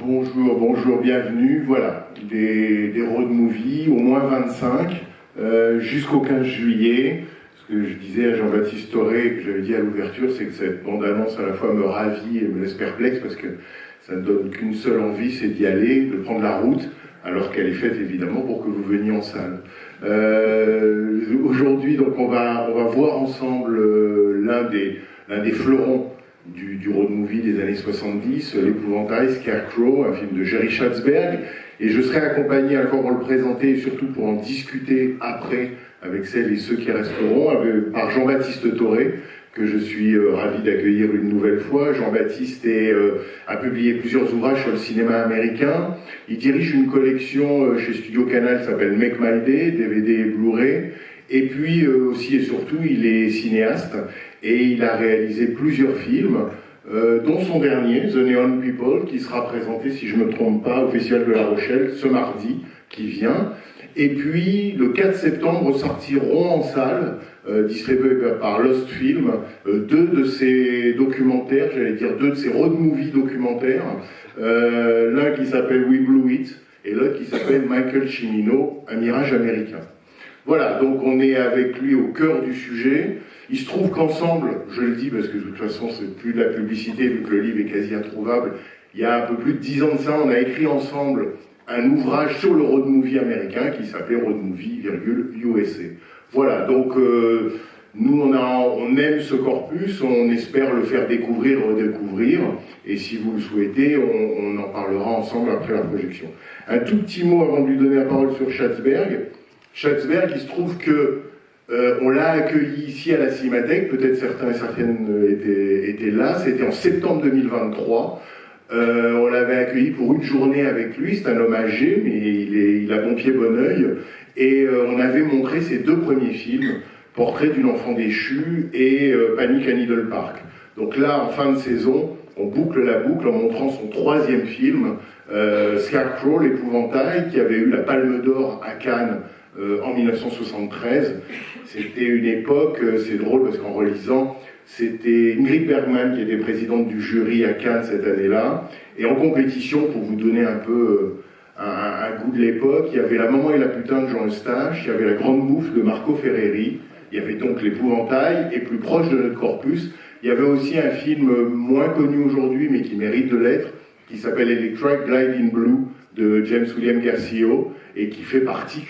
Bonjour, bonjour, bienvenue. Voilà, des road movies, au moins 25, jusqu'au 15 juillet. Ce que je disais à Jean-Baptiste Toré, que j'avais dit à l'ouverture, c'est que cette bande-annonce à la fois me ravit et me laisse perplexe, parce que ça ne donne qu'une seule envie, c'est d'y aller, de prendre la route, alors qu'elle est faite évidemment pour que vous veniez en salle. Aujourd'hui, donc, on va voir ensemble l'un des fleurons du road movie des années 70, L'Épouvantail, Scarecrow, un film de Jerry Schatzberg, et je serai accompagné à la fois pour le présenter et surtout pour en discuter après avec celles et ceux qui resteront, par Jean-Baptiste Toré, que je suis ravi d'accueillir une nouvelle fois. Jean-Baptiste a publié plusieurs ouvrages sur le cinéma américain. Il dirige une collection chez Studio Canal qui s'appelle Make My Day, DVD et Blu-ray. Et puis aussi et surtout, il est cinéaste et il a réalisé plusieurs films, dont son dernier, The Neon People, qui sera présenté, si je ne me trompe pas, au Festival de La Rochelle ce mardi qui vient. Et puis, le 4 septembre, sortiront en salle, distribués par Lost Film, deux de ses documentaires, j'allais dire deux de ses road movie documentaires, l'un qui s'appelle We Blew It, et l'autre qui s'appelle Michael Cimino, Un mirage américain. Voilà, donc on est avec lui au cœur du sujet. Il se trouve qu'ensemble, je le dis parce que de toute façon c'est plus de la publicité vu que le livre est quasi introuvable, il y a un peu plus de 10 ans de ça, on a écrit ensemble un ouvrage sur le road movie américain qui s'appelait Road Movie, USA. Voilà, donc nous on aime ce corpus, on espère le faire découvrir, redécouvrir, et si vous le souhaitez, on en parlera ensemble après la projection. Un tout petit mot avant de lui donner la parole sur Schatzberg. Schatzberg, il se trouve que on l'a accueilli ici à la Cinémathèque, peut-être certains et certaines étaient là, c'était en septembre 2023. On l'avait accueilli pour une journée avec lui, c'est un homme âgé, mais il a bon pied, bon oeil, et on avait montré ses deux premiers films, Portrait d'une enfant déchue et Panic à Needle Park. Donc là, en fin de saison, on boucle la boucle en montrant son troisième film, Scarecrow, l'Épouvantail, qui avait eu la Palme d'Or à Cannes en 1973. C'était une époque, c'est drôle parce qu'en relisant, c'était Ingrid Bergman qui était présidente du jury à Cannes cette année-là, et en compétition, pour vous donner un peu un goût de l'époque, il y avait La Maman et la putain de Jean Eustache, il y avait La Grande Bouffe de Marco Ferreri, il y avait donc L'Épouvantail, et plus proche de notre corpus, il y avait aussi un film moins connu aujourd'hui, mais qui mérite de l'être, qui s'appelle Electric Glide in Blue, de James William Garcio, et qui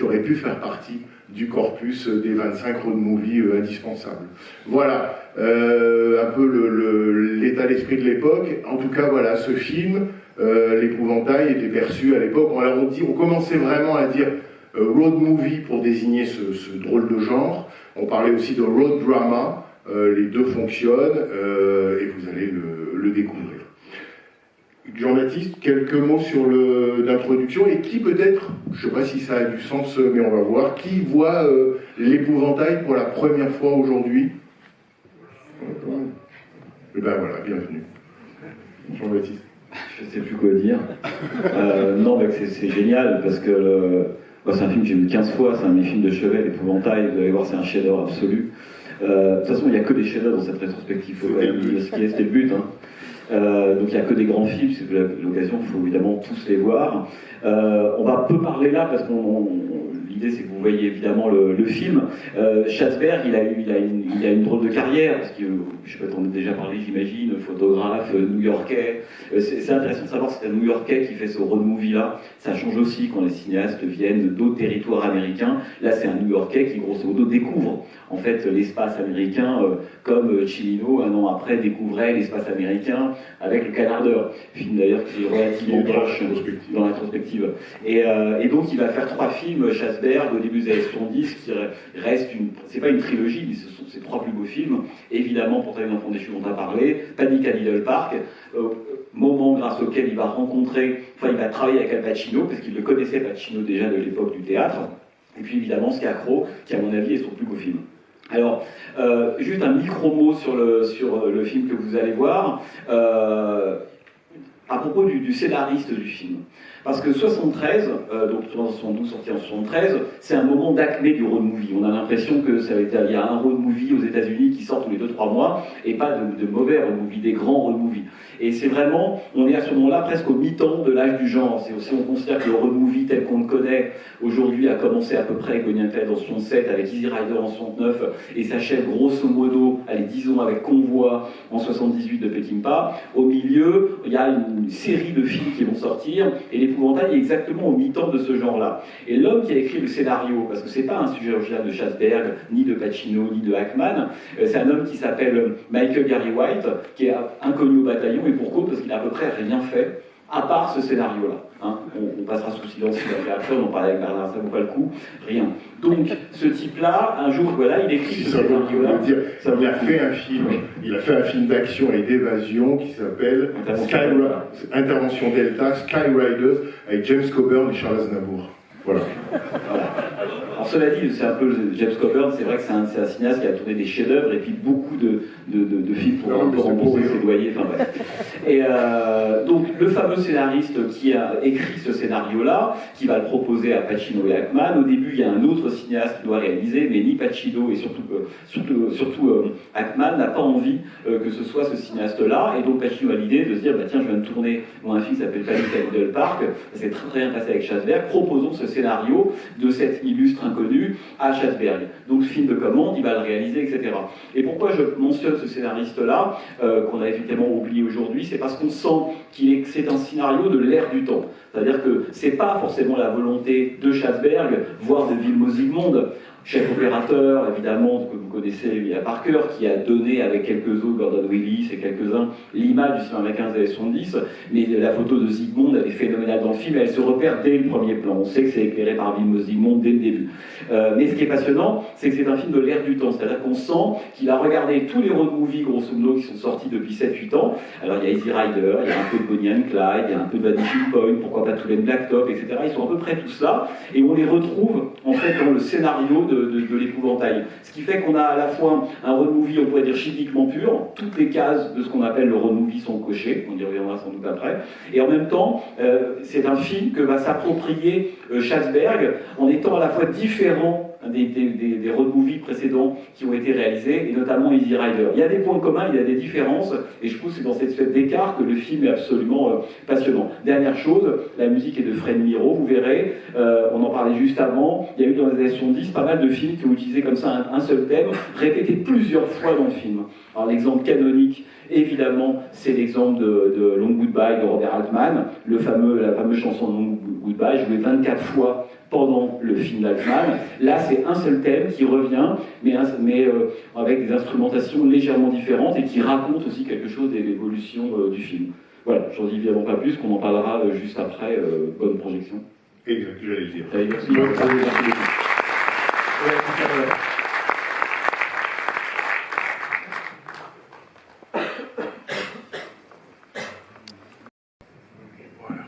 aurait pu faire partie du corpus des 25 road movies indispensables. Voilà, un peu l'état d'esprit de l'époque. En tout cas, voilà, ce film, L'Épouvantail, était perçu à l'époque, on commençait vraiment à dire road movie pour désigner ce drôle de genre. On parlait aussi de road drama, les deux fonctionnent, et vous allez le découvrir. Jean-Baptiste, quelques mots sur d'introduction, et qui peut-être, je ne sais pas si ça a du sens, mais on va voir, qui voit L'Épouvantail pour la première fois aujourd'hui? Et ben voilà, bienvenue. Jean-Baptiste. Je ne sais plus quoi dire. Non, mais c'est génial, parce que c'est un film que j'ai vu 15 fois, c'est un de mes films de chevet, L'Épouvantail, vous allez voir, c'est un chef-d'œuvre absolu. De toute façon, il n'y a que des chefs-d'œuvre dans cette rétrospective, il faut quand même dire ce qui est, c'était le but. Hein. Donc il n'y a que des grands films, c'est l'occasion, il faut évidemment tous les voir. On va peu parler là parce que l'idée c'est que vous voyez évidemment le film. Schatzberg, il a une drôle de carrière, parce que je sais pas, on en a déjà parlé, j'imagine, photographe new-yorkais. C'est intéressant de savoir que c'est un new-yorkais qui fait ce road movie là. Ça change aussi quand les cinéastes viennent d'autres territoires américains. Là c'est un new-yorkais qui grosso modo découvre en fait l'espace américain, comme Cimino un an après découvrait l'espace américain avec Le Canardeur, film d'ailleurs qui est relativement proche dans la rétrospective. Et donc il va faire 3 films, Schatzberg, au début des années 70, qui reste c'est pas une trilogie, mais ce sont ses 3 plus beaux films. Évidemment, Portrait d'un enfant déchu, on a parlé, Panic à Needle Park, moment grâce auquel il va il va travailler avec Al Pacino, parce qu'il le connaissait Pacino déjà de l'époque du théâtre. Et puis évidemment Scarecrow, qui à mon avis est son plus beau film. Alors, juste un micro-mot sur le film que vous allez voir, à propos du scénariste du film. Parce que 73, donc 72 sorti en 73, c'est un moment d'acmé du road movie. On a l'impression que il y a un road movie aux États-Unis qui sort tous les 2-3 mois, et pas de mauvais road movie, des grands road movies. Et c'est vraiment, on est à ce moment-là presque au mi-temps de l'âge du genre. C'est aussi, on considère que le road movie tel qu'on le connaît aujourd'hui a commencé à peu près avec Bonnie and Clyde en 67, avec Easy Rider en 69, et s'achève grosso modo, allez, disons avec Convoi en 78 de Peckinpah. Au milieu, il y a une série de films qui vont sortir, et l'épouvantail est exactement au mi-temps de ce genre-là. Et l'homme qui a écrit le scénario, parce que c'est pas un sujet original de Schasberg, ni de Pacino, ni de Hackman, c'est un homme qui s'appelle Michael Gary White, qui est inconnu au bataillon, et pour cause, parce qu'il a à peu près rien fait, à part ce scénario-là. Hein. On passera sous silence après, on en parlait avec Bernard, ça vaut pas le coup, rien. Donc, ce type-là, un jour, voilà, il écrit ce scénario-là. Il a fait un film d'action et d'évasion qui s'appelle Intervention Delta, Skyriders, avec James Coburn et Charles Aznavour. Voilà. Alors cela dit, c'est un peu James Coburn, c'est vrai que c'est un cinéaste qui a tourné des chefs-d'œuvre et puis beaucoup de films pour rembourser ses loyers. Enfin bref. Et donc le fameux scénariste qui a écrit ce scénario-là, qui va le proposer à Pacino et Hackman. Au début, il y a un autre cinéaste qui doit réaliser, mais ni Pacino et surtout Hackman n'a pas envie que ce soit ce cinéaste-là. Et donc Pacino a l'idée de se dire, bah, tiens, je viens de tourner un film qui s'appelle Panic at Middle Park. Ça s'est très bien passé avec Schasberg. Proposons ce scénario de cet illustre inconnu à Schasberg. Donc film de commande, il va le réaliser, etc. Et pourquoi je mentionne ce scénariste-là, qu'on a évidemment oublié aujourd'hui, c'est parce qu'on sent que c'est un scénario de l'ère du temps. C'est-à-dire que c'est pas forcément la volonté de Schasberg, voire de Vilmos Zsigmond, chef opérateur, évidemment, que vous connaissez par cœur, qui a donné avec quelques autres, Gordon Willis et quelques-uns, l'image du cinéma américain des années 70, mais la photo de Zsigmond, elle est phénoménale dans le film, et elle se repère dès le premier plan. On sait que c'est éclairé par Vilmos Zsigmond dès le début. Mais ce qui est passionnant, c'est que c'est un film de l'ère du temps, c'est-à-dire qu'on sent qu'il a regardé tous les road movies, grosso modo, qui sont sortis depuis 7-8 ans. Alors il y a Easy Rider, il y a un peu de Bonnie and Clyde, il y a un peu de Vanishing Point, pourquoi pas Tulane Blacktop, etc. Ils sont à peu près tous là, et on les retrouve en fait dans le scénario de l'épouvantail. Ce qui fait qu'on a à la fois un road movie, on pourrait dire chimiquement pur, toutes les cases de ce qu'on appelle le road movie sont cochées, on y reviendra sans doute après, et en même temps, c'est un film que va s'approprier Schasberg en étant à la fois différent des road movies précédents qui ont été réalisés, et notamment Easy Rider. Il y a des points communs, il y a des différences, et je trouve que c'est dans cette espèce d'écart que le film est absolument passionnant. Dernière chose, la musique est de Fred Miro, vous verrez, on en parlait juste avant, il y a eu dans les années 70 pas mal de films qui ont utilisé comme ça un seul thème, répété plusieurs fois dans le film. Alors l'exemple canonique, évidemment, c'est l'exemple de Long Goodbye de Robert Altman, la fameuse chanson de Long Goodbye, jouée 24 fois pendant le film d'Altman. Là, c'est un seul thème qui revient, mais avec des instrumentations légèrement différentes et qui raconte aussi quelque chose de l'évolution du film. Voilà, j'en dis évidemment pas plus, qu'on en parlera juste après. Bonne projection. Exact, j'allais le dire. Merci. Voilà.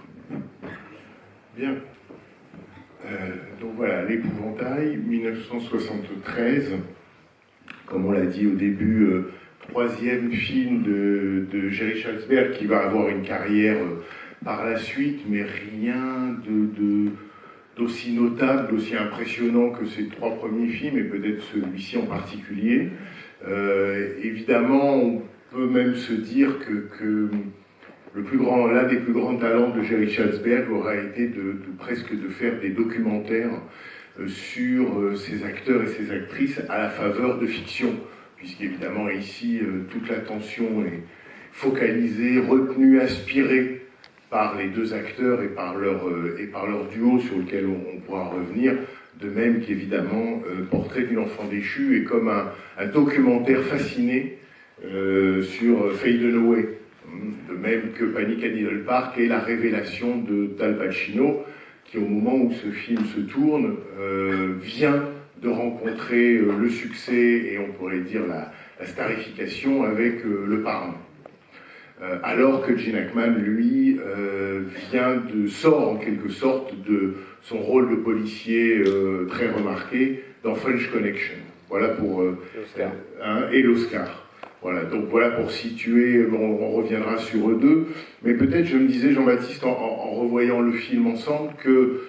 Bien. Donc voilà, l'épouvantail, 1973, comme on l'a dit au début, troisième film de Jerry Schasberg, qui va avoir une carrière par la suite, mais rien d'aussi notable, d'aussi impressionnant que ses trois premiers films, et peut-être celui-ci en particulier. Évidemment, on peut même se dire que l'un des plus grands talents de Jerry Schasberg aura été presque de faire des documentaires sur ces acteurs et ces actrices à la faveur de fiction, puisqu'évidemment ici toute l'attention est focalisée, retenue, aspirée par les deux acteurs et par leur duo sur lequel on pourra revenir, de même qu'évidemment Portrait d'une enfant déchue est comme un documentaire fasciné sur Faye Dunaway. De même que Panic at Middle Park est la révélation d'Al Pacino, qui au moment où ce film se tourne, vient de rencontrer le succès et on pourrait dire la starification avec Le Parrain. Alors que Gene Hackman, lui, sort en quelque sorte de son rôle de policier très remarqué dans French Connection. Voilà pour... et l'Oscar. Voilà, donc voilà pour situer, on reviendra sur eux deux, mais peut-être je me disais, Jean-Baptiste, en revoyant le film ensemble, que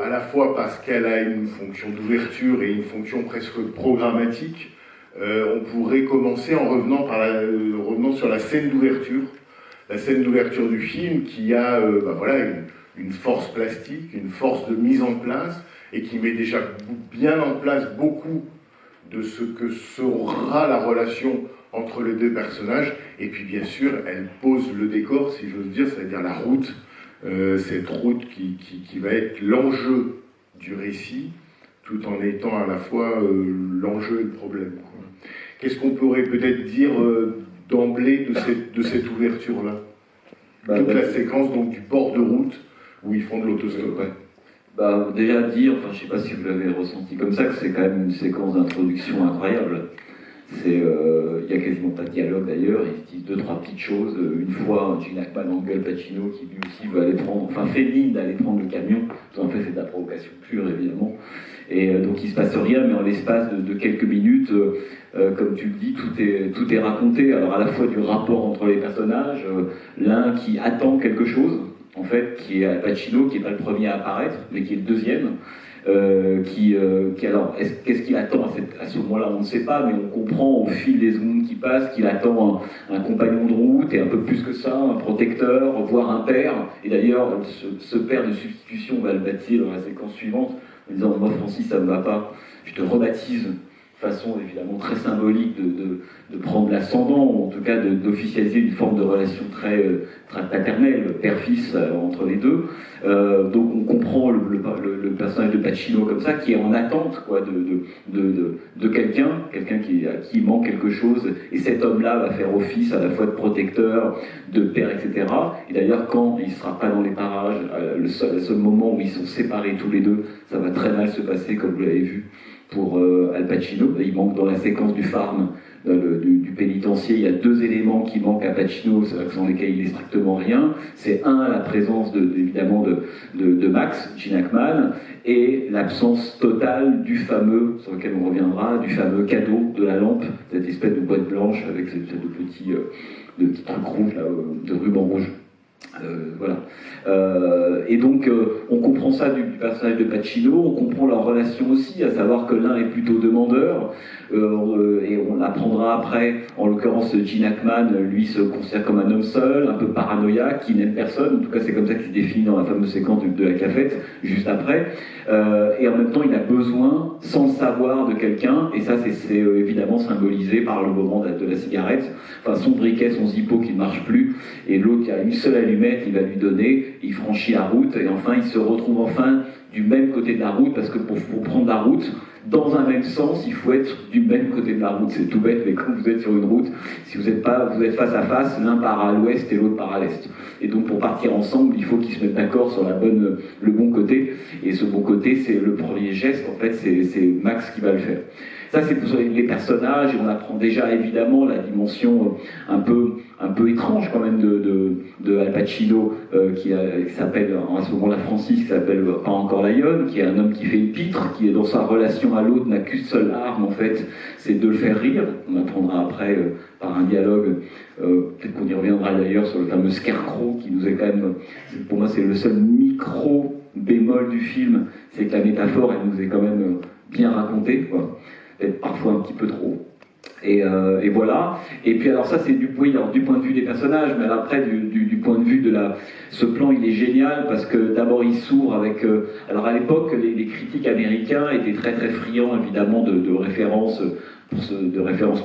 à la fois parce qu'elle a une fonction d'ouverture et une fonction presque programmatique, on pourrait commencer en revenant sur la scène d'ouverture du film qui a voilà, une force plastique, une force de mise en place, et qui met déjà bien en place beaucoup de ce que sera la relation entre les deux personnages, et puis bien sûr elle pose le décor, si j'ose dire, c'est-à-dire la route, cette route qui va être l'enjeu du récit, tout en étant à la fois l'enjeu et le problème. Qu'est-ce qu'on pourrait peut-être dire d'emblée de cette ouverture-là? Toute la séquence donc, du bord de route où ils font de l'autostop. Déjà dire, je ne sais pas si vous l'avez ressenti comme ça, que c'est quand même une séquence d'introduction incroyable. Il y a quasiment pas de dialogue d'ailleurs, ils se disent deux, trois petites choses. Une fois, Gene Hackman engueule Pacino qui lui aussi veut aller fait mine d'aller prendre le camion. En fait, c'est de la provocation pure évidemment. Et donc il se passe rien, mais en l'espace de quelques minutes, comme tu le dis, tout est raconté. Alors à la fois du rapport entre les personnages, l'un qui attend quelque chose, en fait, qui est Pacino, qui n'est pas le premier à apparaître, mais qui est le deuxième. Alors, qu'est-ce qu'il attend à ce moment-là, on ne sait pas, mais on comprend au fil des secondes qui passent qu'il attend un compagnon de route, et un peu plus que ça, un protecteur, voire un père. Et d'ailleurs, ce père de substitution va le baptiser dans la séquence suivante, en disant « Moi, Francis, ça ne me va pas, je te rebaptise ». Façon évidemment très symbolique de prendre l'ascendant, ou en tout cas d'officialiser une forme de relation très paternelle, père-fils entre les deux. Donc on comprend le personnage de Pacino comme ça, qui est en attente quoi, de quelqu'un à qui il manque quelque chose, et cet homme-là va faire office à la fois de protecteur, de père, etc. Et d'ailleurs, quand il ne sera pas dans les parages, le seul moment où ils sont séparés tous les deux, ça va très mal se passer, comme vous l'avez vu pour Al Pacino. Il manque dans la séquence du farm, du pénitencier, il y a deux éléments qui manquent à Pacino, sans lesquels il n'est strictement rien. C'est la présence évidemment de Max, Gene Hackman, et l'absence totale du fameux, sur lequel on reviendra, du fameux cadeau de la lampe, cette espèce de boîte blanche avec ce petit truc rouge, là, de ruban rouge. Voilà. Et donc on comprend ça du personnage de Pacino, on comprend leur relation aussi, à savoir que l'un est plutôt demandeur, et on l'apprendra après, en l'occurrence Gene Hackman, lui se considère comme un homme seul, un peu paranoïaque, qui n'aime personne, en tout cas c'est comme ça qu'il se définit dans la fameuse séquence de la cafette, juste après, et en même temps il a besoin, sans le savoir, de quelqu'un, et ça c'est évidemment symbolisé par le moment de la cigarette, enfin son briquet, son zippo qui ne marche plus, et l'autre qui a une seule allumette, il va lui donner, il franchit la route, et enfin il se retrouve du même côté de la route, parce que pour prendre la route, dans un même sens, il faut être du même côté de la route. C'est tout bête, mais quand vous êtes sur une route, si vous êtes face à face, l'un part à l'ouest et l'autre part à l'est. Et donc pour partir ensemble, il faut qu'ils se mettent d'accord sur le bon côté. Et ce bon côté, c'est le premier geste, en fait, c'est Max qui va le faire. Ça, c'est pour les personnages, et on apprend déjà évidemment la dimension un peu étrange quand même de Al Pacino, qui s'appelle à ce moment-là Francis, qui s'appelle pas encore Lion, qui est un homme qui fait une pitre, qui est dans sa relation à l'autre n'a qu'une seule arme en fait, c'est de le faire rire. On apprendra après par un dialogue, peut-être qu'on y reviendra d'ailleurs sur le fameux Scarecrow, qui nous est quand même, pour moi c'est le seul micro bémol du film, c'est que la métaphore elle nous est quand même bien racontée, quoi. Peut-être parfois un petit peu trop. Et voilà. Et puis alors ça c'est du point de vue des personnages, mais après du point de vue ce plan il est génial parce que d'abord il s'ouvre avec. Alors à l'époque les critiques américains étaient très très friands évidemment de références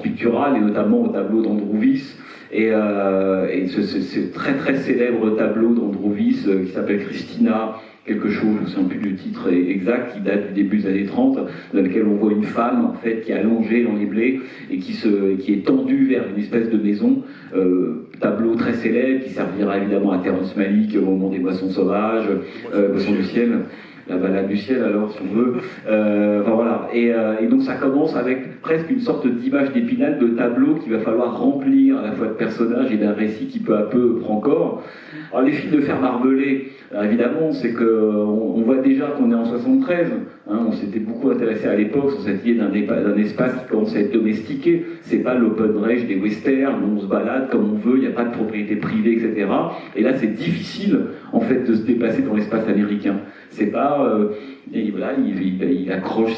picturales et notamment au tableau d'Andrew Wyss. Et ce très très célèbre tableau d'Andrew Wyss qui s'appelle Christina quelque chose, je ne me souviens plus du titre exact, qui date du début des années 30, dans lequel on voit une femme en fait qui est allongée dans les blés et qui est tendue vers une espèce de maison, tableau très célèbre qui servira évidemment à Terrence Malick au moment des Moissons sauvages, Poisson du ciel. la balade du ciel alors si on veut. Enfin voilà. Et donc ça commence avec presque une sorte d'image d'Épinal, de tableau qu'il va falloir remplir à la fois de personnages et d'un récit qui peu à peu prend corps. Alors les films de fer barbelé, évidemment, c'est qu'on voit déjà qu'on est en 73. Hein, on s'était beaucoup intéressé à l'époque sur cette idée d'un espace qui commence à être domestiqué. C'est pas l'open range des westerns où on se balade comme on veut, il n'y a pas de propriété privée, etc. Et là, c'est difficile en fait de se déplacer dans l'espace américain. C'est pas et voilà, il accroche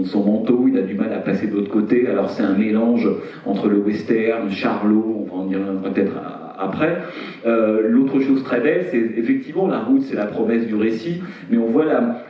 son manteau, il a du mal à passer de l'autre côté. Alors c'est un mélange entre le western, Charlot, on va en dire peut-être après. L'autre chose très belle, c'est effectivement la route, c'est la promesse du récit, mais on voit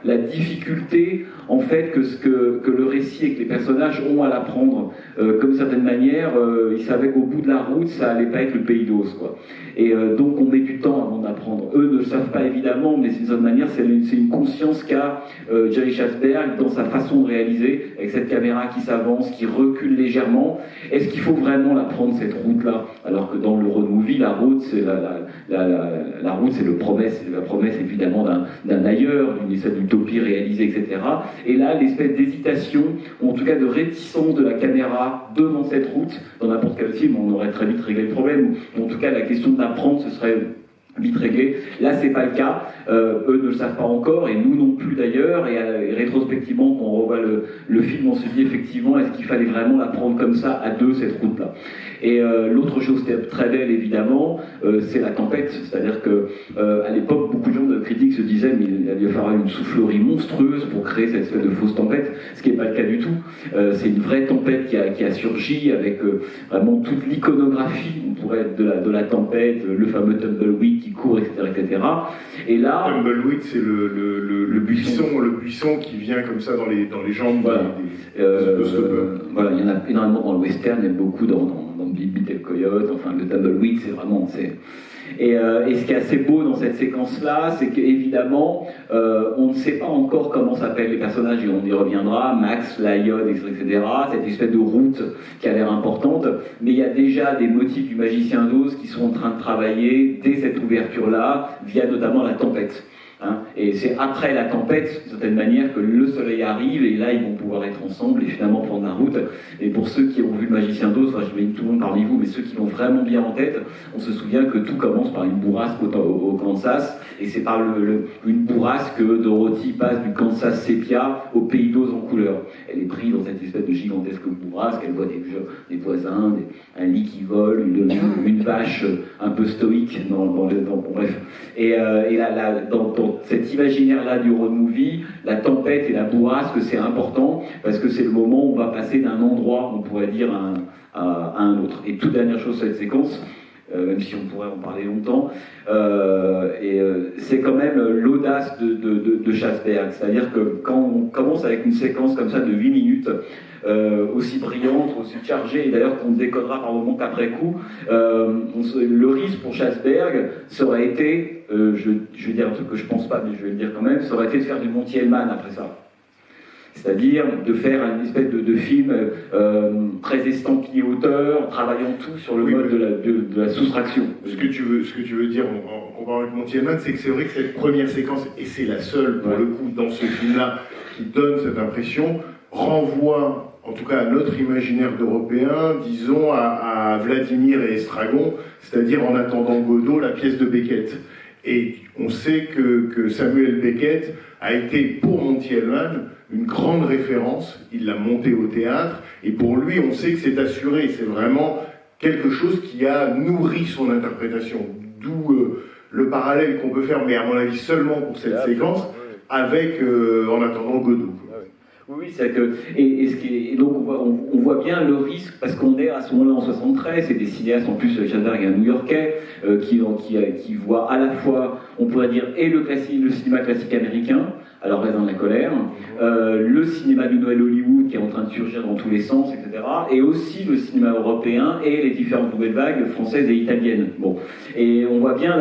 la difficulté en fait que le récit et que les personnages ont à l'apprendre. Comme certaine manière, ils savaient qu'au bout de la route, ça allait pas être le pays d'Oz, quoi. Et donc on met du temps avant d'apprendre. Eux ne le savent pas évidemment, mais d'une certaine manière, c'est une conscience qu'a Jerry Schatzberg dans sa façon de réaliser, avec cette caméra qui s'avance, qui recule légèrement. Est-ce qu'il faut vraiment la prendre cette route-là? Alors que dans le road movie, la route, c'est la route, c'est la promesse évidemment d'un ailleurs, d'une espèce d'utopie réalisée, etc. Et là, l'espèce d'hésitation, ou en tout cas de réticence de la caméra devant cette route, dans n'importe quel film, on aurait très vite réglé le problème, ou en tout cas la question d'apprendre, ce serait vite réglé. Là, c'est pas le cas. Eux ne le savent pas encore, et nous non plus d'ailleurs. Et rétrospectivement, quand on revoit le film, on se dit effectivement, est-ce qu'il fallait vraiment la prendre comme ça à deux, cette route-là? Et l'autre chose très belle, évidemment, c'est la tempête. C'est-à-dire que à l'époque, beaucoup de gens de critiques se disaient, mais il allait falloir une soufflerie monstrueuse pour créer cette espèce de fausse tempête, ce qui n'est pas le cas du tout. C'est une vraie tempête qui a surgi avec vraiment toute l'iconographie, on pourrait être de la tempête, le fameux tumbleweed qui court, etc., etc. Et là, tumbleweed, c'est le buisson qui vient comme ça dans les jambes. Voilà. Voilà, il y en a énormément dans le western, il y en a beaucoup dans Beat the Coyote. Enfin, le tumbleweed, c'est vraiment. Et ce qui est assez beau dans cette séquence-là, c'est qu'évidemment, on ne sait pas encore comment s'appellent les personnages, et on y reviendra, Max, Lion, etc., cette espèce de route qui a l'air importante, mais il y a déjà des motifs du Magicien d'Oz qui sont en train de travailler dès cette ouverture-là, via notamment la tempête. Hein, et c'est après la tempête, d'une certaine manière, que le soleil arrive, et là ils vont pouvoir être ensemble et finalement prendre la route. Et pour ceux qui ont vu le Magicien d'Oz, enfin j'imagine tout le monde parmi vous, mais ceux qui l'ont vraiment bien en tête, on se souvient que tout commence par une bourrasque au Kansas, et c'est par une bourrasque que Dorothy passe du Kansas sépia au pays d'Oz en couleur. Elle est prise dans cette espèce de gigantesque bourrasque, elle voit des voisins, un lit qui vole, une vache un peu stoïque, bref. Et dans cet imaginaire-là du road movie, la tempête et la bourrasque, c'est important, parce que c'est le moment où on va passer d'un endroit, on pourrait dire, à un autre. Et toute dernière chose sur cette séquence, même si on pourrait en parler longtemps, c'est quand même l'audace de Schatzberg. C'est-à-dire que quand on commence avec une séquence comme ça de 8 minutes, aussi brillante, aussi chargée, et d'ailleurs qu'on décodera par moment qu'après coup, le risque pour Schatzberg, ça aurait été, je vais dire un truc que je pense pas, mais je vais le dire quand même, ça aurait été de faire du Monty Hellman après ça. C'est-à-dire de faire une espèce de film très estampillé auteur, travaillant tout sur le mode de la soustraction. Ce que tu veux dire en comparant avec Monty Hellman, c'est que c'est vrai que cette première séquence, et c'est la seule pour le coup dans ce film-là, qui donne cette impression, renvoie en tout cas à notre imaginaire d'Européens, disons à Vladimir et Estragon, c'est-à-dire En attendant Godot, la pièce de Beckett. Et on sait que Samuel Beckett a été pour Monty Hellman une grande référence, il l'a monté au théâtre, et pour lui on sait que c'est assuré, c'est vraiment quelque chose qui a nourri son interprétation, d'où le parallèle qu'on peut faire, mais à mon avis seulement pour cette séquence, avec En attendant Godot. Oui, c'est que et donc on voit bien le risque, parce qu'on est à ce moment-là en 73, c'est des cinéastes en plus, Schatzberg est un New-Yorkais qui voit à la fois, on pourrait dire, et le cinéma classique américain, alors Raisin de la colère, le cinéma du Nouvel Hollywood qui est en train de surgir dans tous les sens, etc., et aussi le cinéma européen et les différentes nouvelles vagues françaises et italiennes. Bon, et on voit bien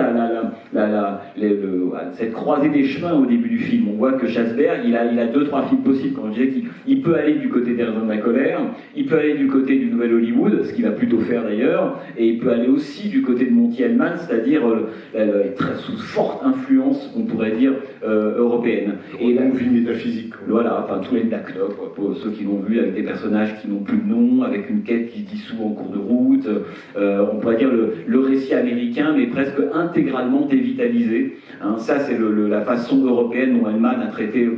cette croisée des chemins au début du film. On voit que Schatzberg, il a 2-3 films possibles. Quand je disais qu'il peut aller du côté des Raisins de la colère, il peut aller du côté du Nouvel Hollywood, ce qu'il va plutôt faire d'ailleurs, et il peut aller aussi du côté de Monty Hellman, c'est-à-dire sous forte influence, on pourrait dire, européenne. Et la movie métaphysique. Voilà, enfin tous les Black Knock, pour ceux qui l'ont vu, avec des personnages qui n'ont plus de nom, avec une quête qui se dissout en cours de route. On pourrait dire le récit américain, mais presque intégralement dévitalisé. Hein, ça, c'est la façon européenne dont Hellman a traité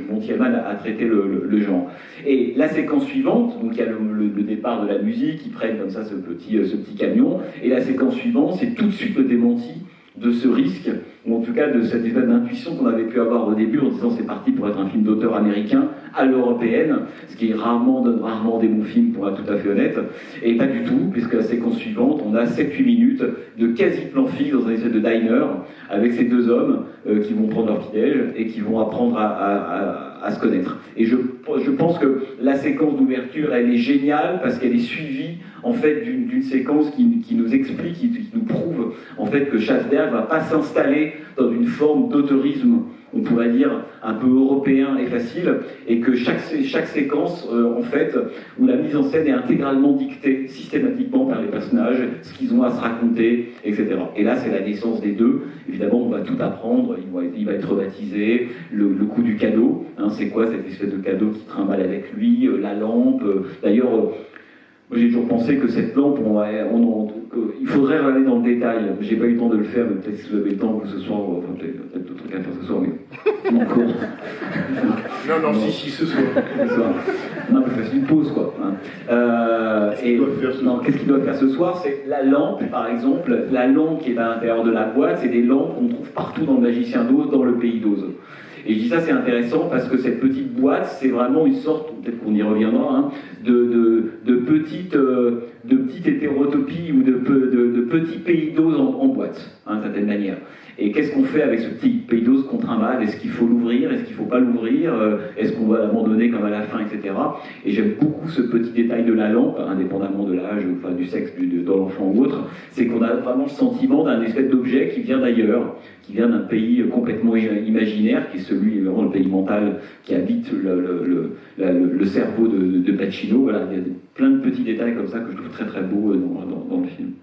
Monty Hellman a traité le genre. Et la séquence suivante, donc il y a le départ de la musique, ils prennent comme ça ce petit camion, et la séquence suivante, c'est tout de suite le démenti de ce risque, ou en tout cas de cette espèce d'intuition qu'on avait pu avoir au début en disant c'est parti pour être un film d'auteur américain à l'européenne, ce qui est rarement des bons films pour être tout à fait honnête, et pas du tout, puisque la séquence suivante, on a 7-8 minutes de quasi-plan fixe dans un espèce de diner, avec ces deux hommes qui vont prendre leur petit-déj et qui vont apprendre à se connaître. Et je pense que la séquence d'ouverture, elle est géniale parce qu'elle est suivie en fait d'une séquence qui nous explique, qui nous prouve en fait que Chatsberg va pas s'installer dans une forme d'autorisme, on pourrait dire un peu européen et facile, et que chaque séquence en fait où la mise en scène est intégralement dictée systématiquement par les personnages, ce qu'ils ont à se raconter, etc. Et là c'est la naissance des deux. Évidemment on va tout apprendre, il va être rebaptisé, le coup du cadeau, hein, c'est quoi cette espèce de cadeau qui trimballe avec lui, la lampe, d'ailleurs moi j'ai toujours pensé que cette lampe, il faudrait aller dans le détail. J'ai pas eu le temps de le faire, mais peut-être si vous avez le temps ce soir, enfin peut-être d'autres trucs à faire ce soir, mais encore. Non, si, ce soir. Non, mais c'est une pause quoi. Hein. Qu'est-ce qu'il doit faire ce soir? C'est la lampe, par exemple, la lampe qui est à l'intérieur de la boîte, c'est des lampes qu'on trouve partout dans le Magicien d'Oz, dans le pays d'Oz. Et je dis ça, c'est intéressant parce que cette petite boîte, c'est vraiment une sorte, peut-être qu'on y reviendra, hein, de petite hétérotopie ou de petit pays d'Oz en boîte, hein, d'une certaine manière. Et qu'est-ce qu'on fait avec ce petit pays d'Oz qu'on trimballe? Est-ce qu'il faut l'ouvrir? Est-ce qu'il ne faut pas l'ouvrir? Est-ce qu'on va l'abandonner comme à la fin, etc. Et j'aime beaucoup ce petit détail de la lampe, indépendamment de l'âge, enfin, du sexe de l'enfant ou autre, c'est qu'on a vraiment le sentiment d'un espèce d'objet qui vient d'ailleurs, qui vient d'un pays complètement imaginaire, qui est celui, vraiment le pays mental qui habite le cerveau de Pacino. Voilà, il y a plein de petits détails comme ça que je trouve très très beaux dans le film.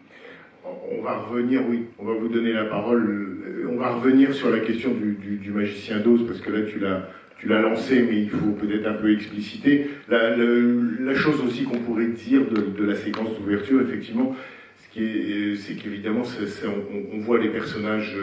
On va revenir, oui, on va vous donner la parole. On va revenir sur la question du Magicien d'Oz, parce que là tu l'as lancé, mais il faut peut-être un peu expliciter. La chose aussi qu'on pourrait dire de la séquence d'ouverture, effectivement, c'est qu'évidemment, on voit les personnages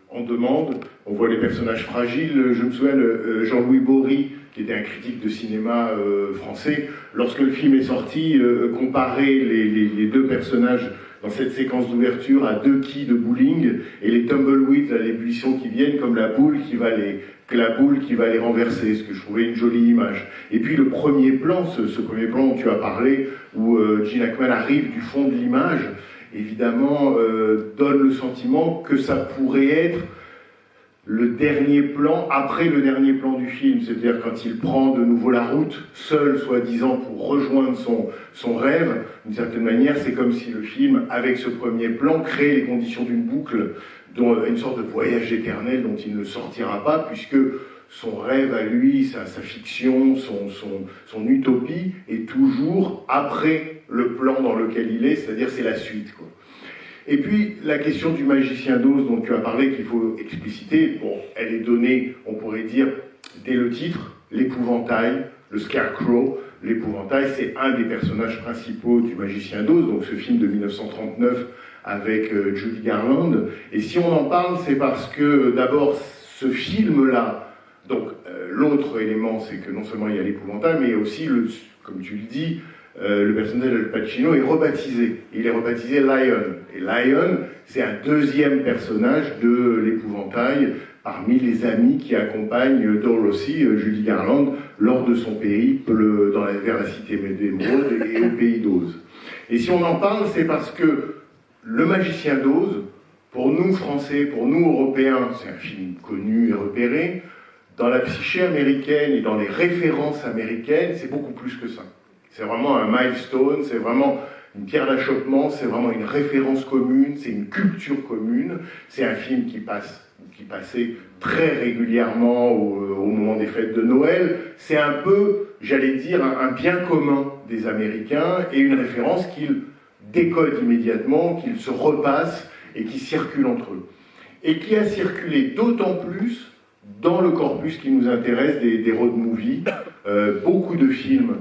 en demande, on voit les personnages fragiles. Je me souviens, Jean-Louis Bory, qui était un critique de cinéma français, lorsque le film est sorti, comparait les deux personnages dans cette séquence d'ouverture à deux quilles de bowling, et les tumbleweeds, les buissons qui viennent, comme la boule qui va les renverser, ce que je trouvais une jolie image. Et puis le premier plan, ce premier plan dont tu as parlé, où Gene Hackman arrive du fond de l'image, évidemment donne le sentiment que ça pourrait être le dernier plan, après le dernier plan du film, c'est-à-dire quand il prend de nouveau la route, seul soi-disant pour rejoindre son rêve, d'une certaine manière, c'est comme si le film, avec ce premier plan, crée les conditions d'une boucle, une sorte de voyage éternel dont il ne sortira pas, puisque son rêve à lui, sa fiction, son utopie, est toujours après le plan dans lequel il est, c'est-à-dire c'est la suite, quoi. Et puis, la question du Magicien d'Oz dont tu as parlé, qu'il faut expliciter, bon, elle est donnée, on pourrait dire, dès le titre, l'épouvantail, le Scarecrow. L'épouvantail, c'est un des personnages principaux du Magicien d'Oz, donc ce film de 1939 avec Judy Garland. Et si on en parle, c'est parce que, d'abord, ce film-là, donc l'autre élément, c'est que non seulement il y a l'épouvantail, mais il y a aussi, comme tu le dis, le personnage de Pacino est rebaptisé. Il est rebaptisé Lion. Et Lion, c'est un deuxième personnage de l'épouvantail parmi les amis qui accompagnent Dorothy, Judy Garland, lors de son périple vers la cité d'Émeraude et au pays d'Oz. Et si on en parle, c'est parce que Le Magicien d'Oz, pour nous Français, pour nous Européens, c'est un film connu et repéré. Dans la psyché américaine et dans les références américaines, c'est beaucoup plus que ça. C'est vraiment un milestone, c'est vraiment une pierre d'achoppement, c'est vraiment une référence commune, c'est une culture commune. C'est un film qui passait très régulièrement au moment des fêtes de Noël. C'est un peu, j'allais dire, un bien commun des Américains et une référence qu'ils décodent immédiatement, qu'ils se repassent et qui circule entre eux. Et qui a circulé d'autant plus dans le corpus qui nous intéresse des road movies. Beaucoup de films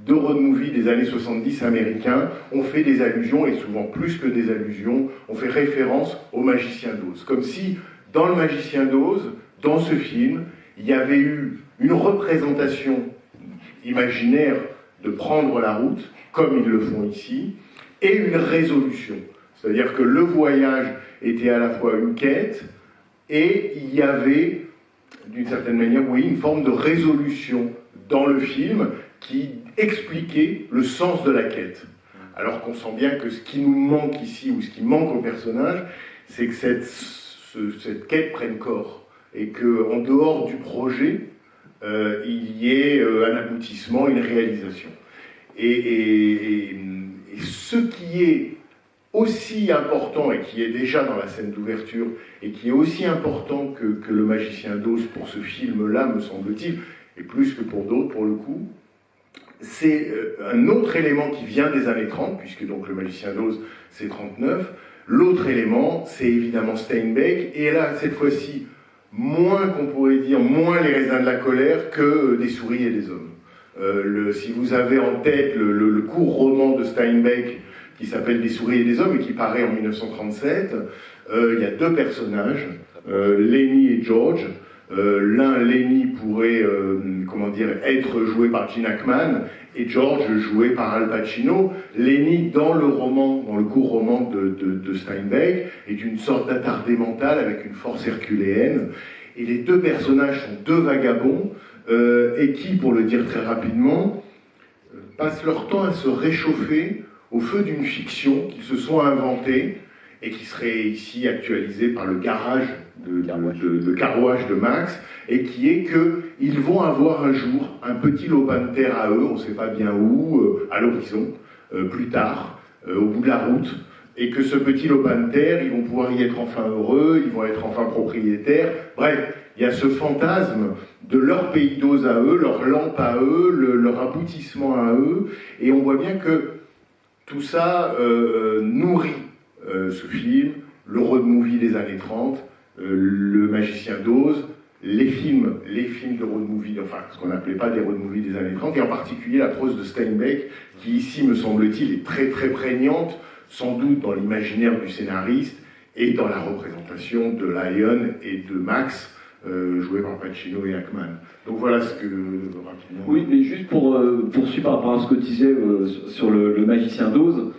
de road movie des années 70 américains ont fait des allusions, et souvent plus que des allusions, ont fait référence au Magicien d'Oz. Comme si, dans le Magicien d'Oz, dans ce film, il y avait eu une représentation imaginaire de prendre la route, comme ils le font ici, et une résolution. C'est-à-dire que le voyage était à la fois une quête, et il y avait, d'une certaine manière, oui, une forme de résolution dans le film qui expliquait le sens de la quête. Alors qu'on sent bien que ce qui nous manque ici, ou ce qui manque au personnage, c'est que cette quête prenne corps, et qu'en dehors du projet, il y ait un aboutissement, une réalisation. Et ce qui est aussi important, et qui est déjà dans la scène d'ouverture, et qui est aussi important que le Magicien d'Oz pour ce film-là, me semble-t-il, et plus que pour d'autres pour le coup, c'est un autre élément qui vient des années 30, puisque donc le Magicien d'Oz c'est 39. L'autre élément, c'est évidemment Steinbeck, et là, cette fois-ci, moins qu'on pourrait dire, moins les raisins de la colère que des souris et des hommes. Si vous avez en tête le court roman de Steinbeck qui s'appelle Des souris et des hommes, et qui paraît en 1937, il y a deux personnages, Lenny et George. Lenny pourrait être joué par Gene Hackman, et George joué par Al Pacino. Lenny, dans le court roman de Steinbeck, est une sorte d'attardé mental avec une force herculéenne, et les deux personnages sont deux vagabonds, et qui, pour le dire très rapidement, passent leur temps à se réchauffer au feu d'une fiction qu'ils se sont inventée, et qui serait ici actualisée par le garage de Carrouage de Max, et qui est qu'ils vont avoir un jour un petit lopin de terre à eux, on ne sait pas bien où, à l'horizon, plus tard, au bout de la route, et que ce petit lopin de terre, ils vont pouvoir y être enfin heureux, ils vont être enfin propriétaires. Bref, il y a ce fantasme de leur pays d'Oz à eux, leur lampe à eux, leur aboutissement à eux, et on voit bien que tout ça nourrit ce film, le road movie des années 30, le Magicien d'Oz, les films de road movie, enfin ce qu'on n'appelait pas des road movies des années 30, et en particulier la prose de Steinbeck, qui ici, me semble-t-il, est très très prégnante, sans doute dans l'imaginaire du scénariste et dans la représentation de Lion et de Max, joué par Pacino et Hackman. Donc voilà ce que, rapidement... Oui, mais juste pour poursuivre par rapport à ce que tu disais sur le Magicien d'Oz,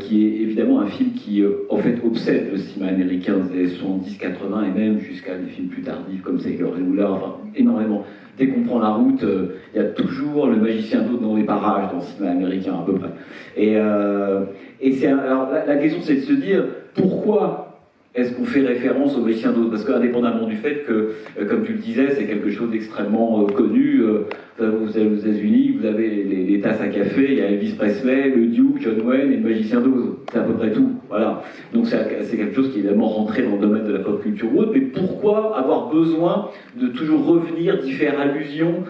qui est évidemment un film qui, en fait, obsède le cinéma américain des 70-80 et même jusqu'à des films plus tardifs comme Sailor et Moulin, enfin, énormément. Dès qu'on prend la route, il y a toujours le Magicien d'Oz dans les parages dans le cinéma américain, à peu près. Et c'est, alors, la question, c'est de se dire, pourquoi est-ce qu'on fait référence au Magicien d'Oz? Parce qu'indépendamment du fait que, comme tu le disais, c'est quelque chose d'extrêmement connu. Vous allez aux États-Unis, vous avez les tasses à café, il y a Elvis Presley, le Duke, John Wayne et le Magicien d'Oz. C'est à peu près tout. Voilà. Donc c'est quelque chose qui est évidemment rentré dans le domaine de la pop culture haute. Mais pourquoi avoir besoin de toujours revenir, d'y faire allusion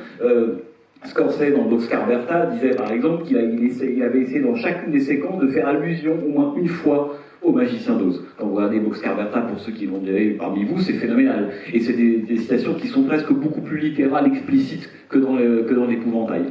Scorsese, dans Boxcar Bertha, disait par exemple qu'il avait essayé dans chacune des séquences de faire allusion au moins une fois au Magicien d'Oz. Quand vous regardez Boxcar Bertha, pour ceux qui l'ont déjà vu parmi vous, c'est phénoménal. Et c'est des citations qui sont presque beaucoup plus littérales, explicites que dans l'épouvantail.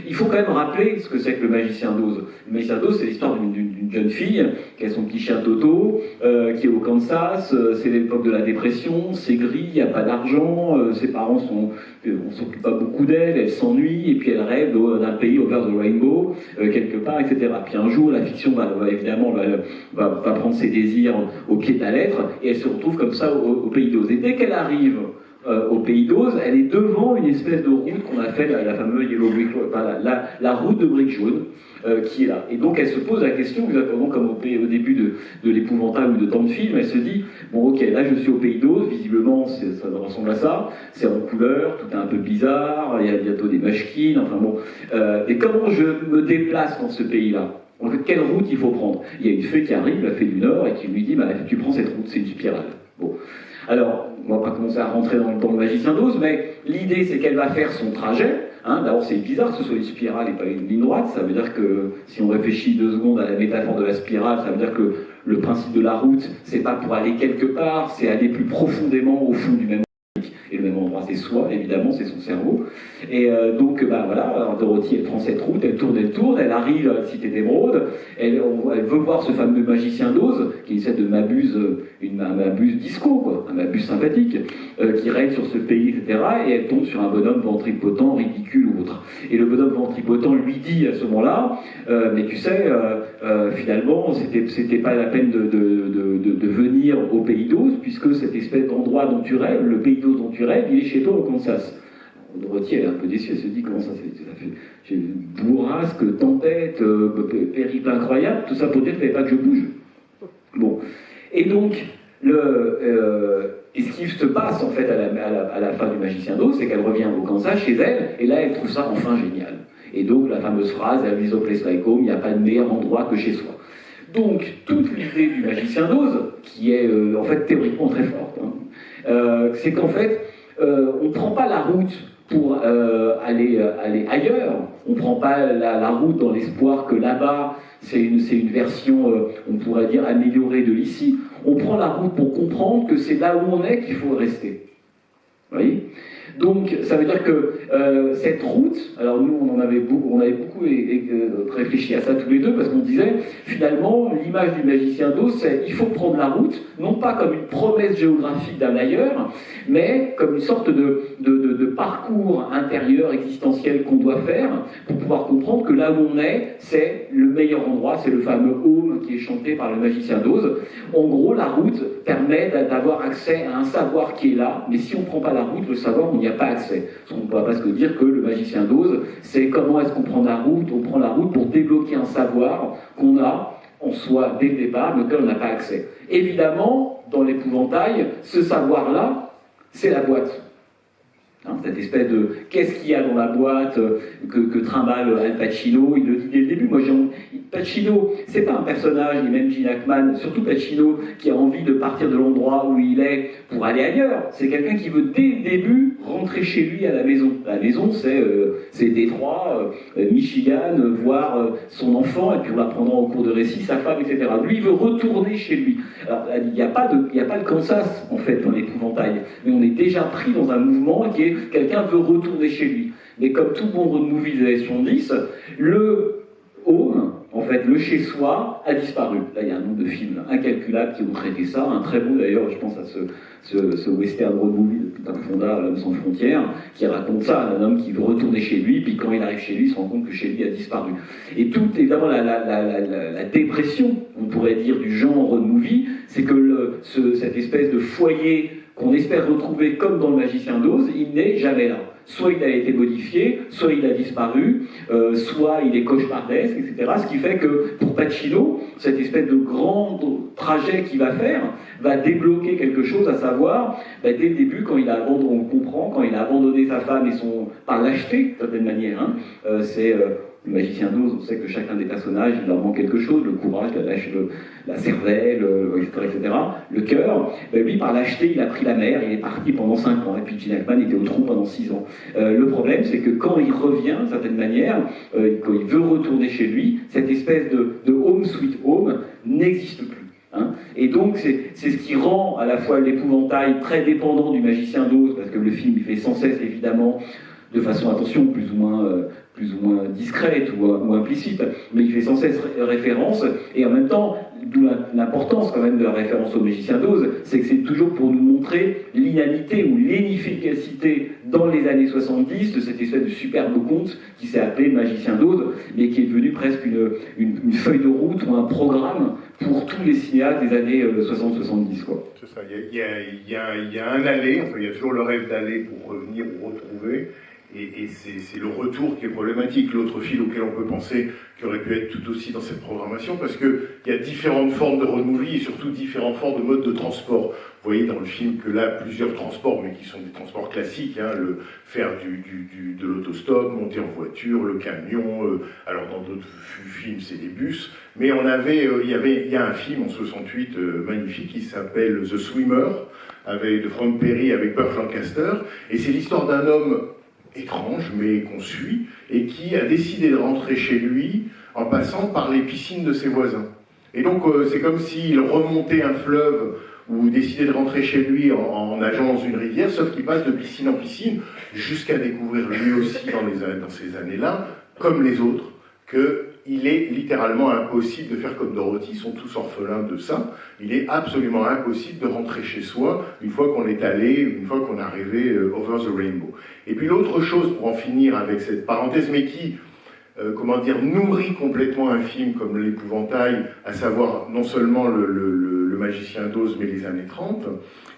Il faut quand même rappeler ce que c'est que le Magicien d'Oz. Le Magicien d'Oz, c'est l'histoire d'une jeune fille qui a son petit chien Toto, qui est au Kansas, c'est l'époque de la dépression, c'est gris, il n'y a pas d'argent, ses parents on s'occupe pas beaucoup d'elle, elle s'ennuie, et puis elle rêve d'un pays over the rainbow, quelque part, etc. Puis un jour, la fiction va prendre ses désirs au pied de la lettre, et elle se retrouve comme ça au pays d'Oz. Et dès qu'elle arrive au pays d'Oz, elle est devant une espèce de route qu'on a fait la fameuse Yellow Brick Road, la route de briques jaunes, qui est là. Et donc elle se pose la question, exactement comme au début de l'épouvantail ou de tant de films, elle se dit, bon ok, là je suis au pays d'Oz, visiblement ça ressemble à ça, c'est en couleur, tout est un peu bizarre, il y a bientôt des machkines, enfin bon. Et comment je me déplace dans ce pays-là? En fait, quelle route il faut prendre? Il y a une fée qui arrive, la fée du Nord, et qui lui dit, tu prends cette route, c'est une spirale. Bon. Alors, on va pas commencer à rentrer dans le Magicien d'Oz, mais l'idée c'est qu'elle va faire son trajet. D'abord, c'est bizarre que ce soit une spirale et pas une ligne droite. Ça veut dire que, si on réfléchit 2 secondes à la métaphore de la spirale, ça veut dire que le principe de la route, c'est pas pour aller quelque part, c'est aller plus profondément au fond du même. Et le même endroit, c'est soi, évidemment, c'est son cerveau. Et donc, voilà, alors Dorothy, elle prend cette route, elle tourne, elle arrive à la Cité d'Émeraude, elle veut voir ce fameux magicien d'Oz, qui est une sorte de Mabuse disco, quoi, un Mabuse sympathique, qui règne sur ce pays, etc. Et elle tombe sur un bonhomme ventripotent, ridicule ou autre. Et le bonhomme ventripotent lui dit à ce moment-là, mais tu sais, finalement, c'était pas la peine de venir au pays d'Oz, puisque cette espèce d'endroit dont tu rêves, le pays d'Oz dont tu rêves, il est chez toi au Kansas. Dorothy, elle est un peu déçue, elle se dit comment ça fait j'ai bourrasque, tempête, périple incroyable, tout ça pour dire qu'il ne fallait pas que je bouge. Bon. Et donc, et ce qui se passe en fait à la fin du Magicien d'Oz, c'est qu'elle revient au Kansas chez elle, et là elle trouve ça enfin génial. Et donc la fameuse phrase, There's no place like home, il n'y a pas de meilleur endroit que chez soi. Donc toute l'idée du Magicien d'Oz, qui est en fait théoriquement très forte, c'est qu'en fait on ne prend pas la route pour aller ailleurs, on ne prend pas la route dans l'espoir que là-bas c'est une version, on pourrait dire, améliorée de l'ici. On prend la route pour comprendre que c'est là où on est qu'il faut rester. Vous voyez ? Donc, ça veut dire que cette route, alors nous, on avait beaucoup réfléchi à ça tous les deux, parce qu'on disait, finalement, l'image du Magicien d'Oz, c'est il faut prendre la route, non pas comme une promesse géographique d'un ailleurs, mais comme une sorte de parcours intérieur, existentiel qu'on doit faire, pour pouvoir comprendre que là où on est, c'est le meilleur endroit, c'est le fameux home qui est chanté par le Magicien d'Oz. En gros, la route permet d'avoir accès à un savoir qui est là, mais si on ne prend pas la route, le savoir, on n'y a pas accès. On ne pourra pas se dire que le Magicien d'Oz, c'est comment est-ce qu'on prend la route. On prend la route pour débloquer un savoir qu'on a en soi dès le départ, mais auquel on n'a pas accès. Évidemment, dans l'épouvantail, ce savoir-là, c'est la boîte. Cette espèce de qu'est-ce qu'il y a dans la boîte que trimballe Al Pacino, il le dit dès le début. Pacino, c'est pas un personnage, et même Gene Hackman, surtout Pacino, qui a envie de partir de l'endroit où il est pour aller ailleurs. C'est quelqu'un qui veut dès le début rentrer chez lui à la maison. La maison, c'est Détroit, Michigan, voir son enfant, et puis on l'apprendra au cours de récit, sa femme, etc. Lui, il veut retourner chez lui. Alors, il n'y a pas le Kansas, en fait, dans l'épouvantail, mais on est déjà pris dans un mouvement qui est quelqu'un veut retourner chez lui. Mais comme tout bon road movie des années 70, le home, en fait, le chez-soi, a disparu. Là, il y a un nombre de films incalculables qui ont traité ça. Un très beau, d'ailleurs, je pense à ce western road movie de Peter Fonda, L'homme sans frontières, qui raconte ça, un homme qui veut retourner chez lui, puis quand il arrive chez lui, il se rend compte que chez lui a disparu. Et tout, évidemment, la dépression, on pourrait dire, du genre road movie, c'est que cette espèce de foyer qu'on espère retrouver comme dans le Magicien d'Oz, il n'est jamais là. Soit il a été modifié, soit il a disparu, soit il est cauchemardesque, etc. Ce qui fait que pour Pacino, cette espèce de grand trajet qu'il va faire va débloquer quelque chose, à savoir, dès le début, quand il a abandonné, on comprend, quand il a abandonné sa femme et par lâcheté, d'une certaine manière, c'est... Le Magicien d'Oz, on sait que chacun des personnages, il leur manque quelque chose, le courage, la cervelle, etc., le cœur. Lui, par lâcheté, il a pris la mer, il est parti pendant 5 ans, et puis Gene Hackman était au trou pendant 6 ans. Le problème, c'est que quand il revient, d'une certaine manière, quand il veut retourner chez lui, cette espèce de home sweet home n'existe plus. Et donc, c'est ce qui rend à la fois l'épouvantail très dépendant du Magicien d'Oz, parce que le film, il fait sans cesse, évidemment, de façon, attention, plus ou moins discrète ou implicite, mais il fait sans cesse référence, et en même temps, d'où l'importance quand même de la référence au Magicien d'Oz, c'est que c'est toujours pour nous montrer l'inanité ou l'inefficacité dans les années 70 de cette espèce de superbe conte qui s'est appelé Magicien d'Oz, mais qui est devenu presque une feuille de route ou un programme pour tous les cinéastes des années 60-70. C'est ça, il y a un aller, enfin il y a toujours le rêve d'aller pour revenir ou retrouver, et c'est le retour qui est problématique. L'autre fil auquel on peut penser qui aurait pu être tout aussi dans cette programmation, parce qu'il y a différentes formes de road movie et surtout différentes formes de modes de transport. Vous voyez dans le film que là, plusieurs transports, mais qui sont des transports classiques, le faire de l'autostop, monter en voiture, le camion, alors dans d'autres films c'est des bus, mais il y a un film en 68 magnifique qui s'appelle The Swimmer, de Frank Perry avec Burt Lancaster, et c'est l'histoire d'un homme étrange, mais qu'on suit, et qui a décidé de rentrer chez lui en passant par les piscines de ses voisins. Et donc c'est comme s'il remontait un fleuve ou décider de rentrer chez lui en nageant dans une rivière, sauf qu'il passe de piscine en piscine, jusqu'à découvrir lui aussi dans ces années-là, comme les autres, qu'il est littéralement impossible de faire comme Dorothy, ils sont tous orphelins de ça, il est absolument impossible de rentrer chez soi une fois qu'on est allé, une fois qu'on est arrivé over the rainbow. Et puis l'autre chose, pour en finir avec cette parenthèse, mais qui, nourrit complètement un film comme L'Épouvantail, à savoir non seulement le Magicien d'Oz, mais les années 30,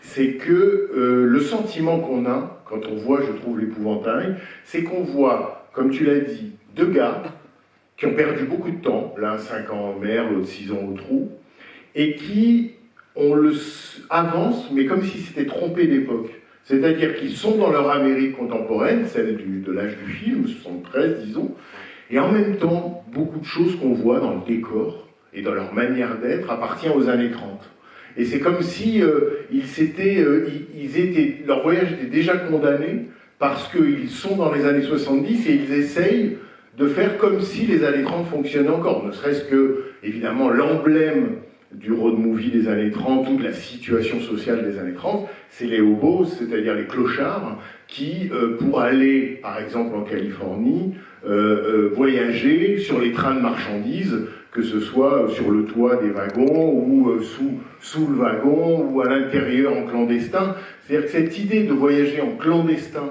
c'est que le sentiment qu'on a, quand on voit, je trouve, L'Épouvantail, c'est qu'on voit, comme tu l'as dit, deux gars qui ont perdu beaucoup de temps, l'un 5 ans en mer, l'autre 6 ans au trou, et qui avancent, mais comme si c'était trompé d'époque. C'est-à-dire qu'ils sont dans leur Amérique contemporaine, celle de l'âge du film, 73 disons, et en même temps, beaucoup de choses qu'on voit dans le décor et dans leur manière d'être appartiennent aux années 30. Et c'est comme si leur voyage était déjà condamné parce qu'ils sont dans les années 70 et ils essayent de faire comme si les années 30 fonctionnaient encore, ne serait-ce que, évidemment, l'emblème du road movie des années 30 ou de la situation sociale des années 30, c'est les hobos, c'est-à-dire les clochards, qui, pour aller, par exemple, en Californie, voyager sur les trains de marchandises, que ce soit sur le toit des wagons ou sous le wagon ou à l'intérieur en clandestin. C'est-à-dire que cette idée de voyager en clandestin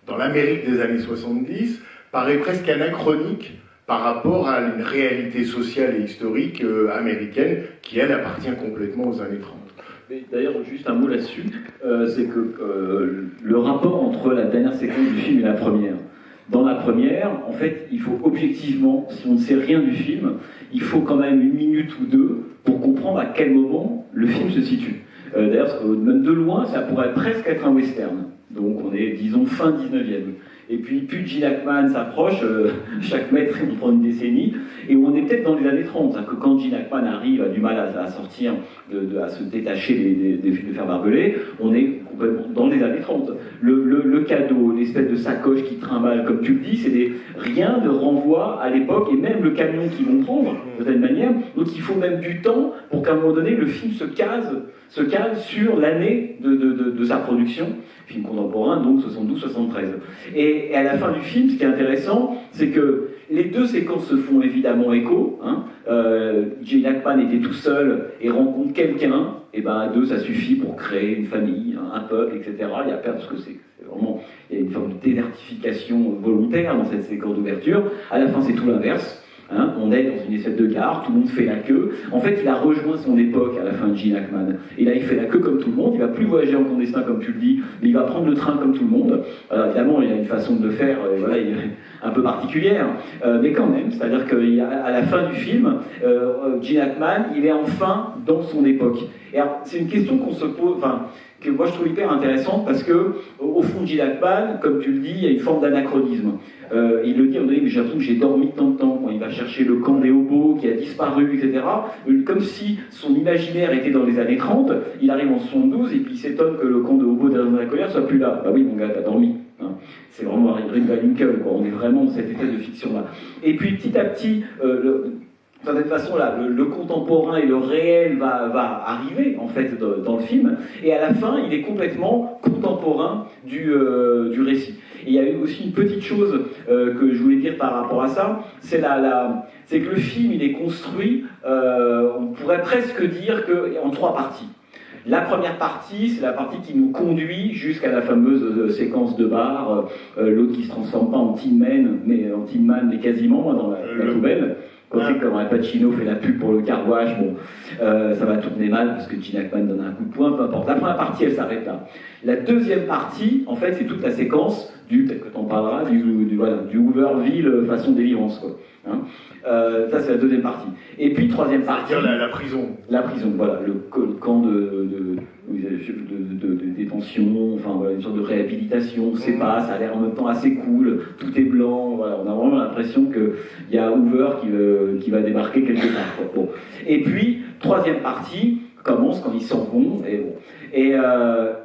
dans l'Amérique des années 70 paraît presque anachronique par rapport à une réalité sociale et historique américaine qui, elle, appartient complètement aux années 30. D'ailleurs, juste un mot là-dessus, c'est que le rapport entre la dernière séquence du film et la première. Dans la première, en fait, il faut objectivement, si on ne sait rien du film, il faut quand même 1 minute ou 2 pour comprendre à quel moment le film se situe. D'ailleurs, même de loin, ça pourrait presque être un western. Donc on est, disons, fin 19e. Et puis plus Gene Hackman s'approche, chaque mètre il prend une décennie, et on est peut-être dans les années 30, hein, que quand Gene Hackman arrive, a du mal à sortir, à se détacher des films de fer barbelé, on est complètement dans les années 30. Le cadeau, l'espèce de sacoche qui trimballe, comme tu le dis, rien de renvoi à l'époque, et même le camion qu'ils vont prendre, de cette manière, donc il faut même du temps pour qu'à un moment donné, le film se cale sur l'année de sa production, film contemporain, donc 72-73. Et à la fin du film, ce qui est intéressant, c'est que les deux séquences se font évidemment écho. Gene Hackman était tout seul et rencontre quelqu'un, et ben à deux ça suffit pour créer une famille, un peuple, etc. Il y a parce que c'est vraiment, il y a une forme de désertification volontaire dans cette séquence d'ouverture. À la fin, c'est tout l'inverse. On est dans une espèce de gare, tout le monde fait la queue. En fait, il a rejoint son époque à la fin de Gene Hackman. Et là, il fait la queue comme tout le monde. Il va plus voyager en clandestin comme tu le dis, mais il va prendre le train comme tout le monde. Alors, évidemment, il a une façon de le faire, un peu particulière, mais quand même. C'est-à-dire qu'à la fin du film, Gene Hackman, il est enfin dans son époque. Et alors, c'est une question qu'on se pose. Que moi je trouve hyper intéressante parce que, au fond, Gene Hackman, comme tu le dis, il y a une forme d'anachronisme. Il le dit, on dit, mais j'ai l'impression que j'ai dormi tant de temps quand il va chercher le camp des hobos qui a disparu, etc. Comme si son imaginaire était dans les années 30, il arrive en 72 et puis il s'étonne que le camp de hobos derrière la colère soit plus là. Bah oui, mon gars, t'as dormi. C'est vraiment Rip Van Winkle, quoi. On est vraiment dans cette espèce de fiction-là. Et puis petit à petit, de cette façon-là, le contemporain et le réel va arriver, en fait, dans le film, et à la fin, il est complètement contemporain du récit. Et il y a eu aussi une petite chose que je voulais dire par rapport à ça, c'est que le film, il est construit, on pourrait presque dire en 3 parties. La première partie, c'est la partie qui nous conduit jusqu'à la fameuse séquence de bar, l'autre qui se transforme pas en Tin Man, mais quasiment dans la poubelle. Quand Al Pacino fait la pub pour le car wash, ça va tourner mal parce que Gene Hackman donne un coup de poing, peu importe. La première partie, elle s'arrête là. La deuxième partie, en fait, c'est toute la séquence peut-être que t'en parleras, du Hooverville façon délivrance, quoi. Ça, c'est la deuxième partie. Et puis, troisième partie... C'est-à-dire la prison. La prison, voilà, le camp de détention, enfin, voilà, une sorte de réhabilitation, on ne sait pas, ça a l'air en même temps assez cool, tout est blanc, voilà, on a vraiment l'impression qu'il y a Hoover qui va débarquer quelque part, quoi. Bon. Et puis, troisième partie commence quand ils s'en vont, et bon. Et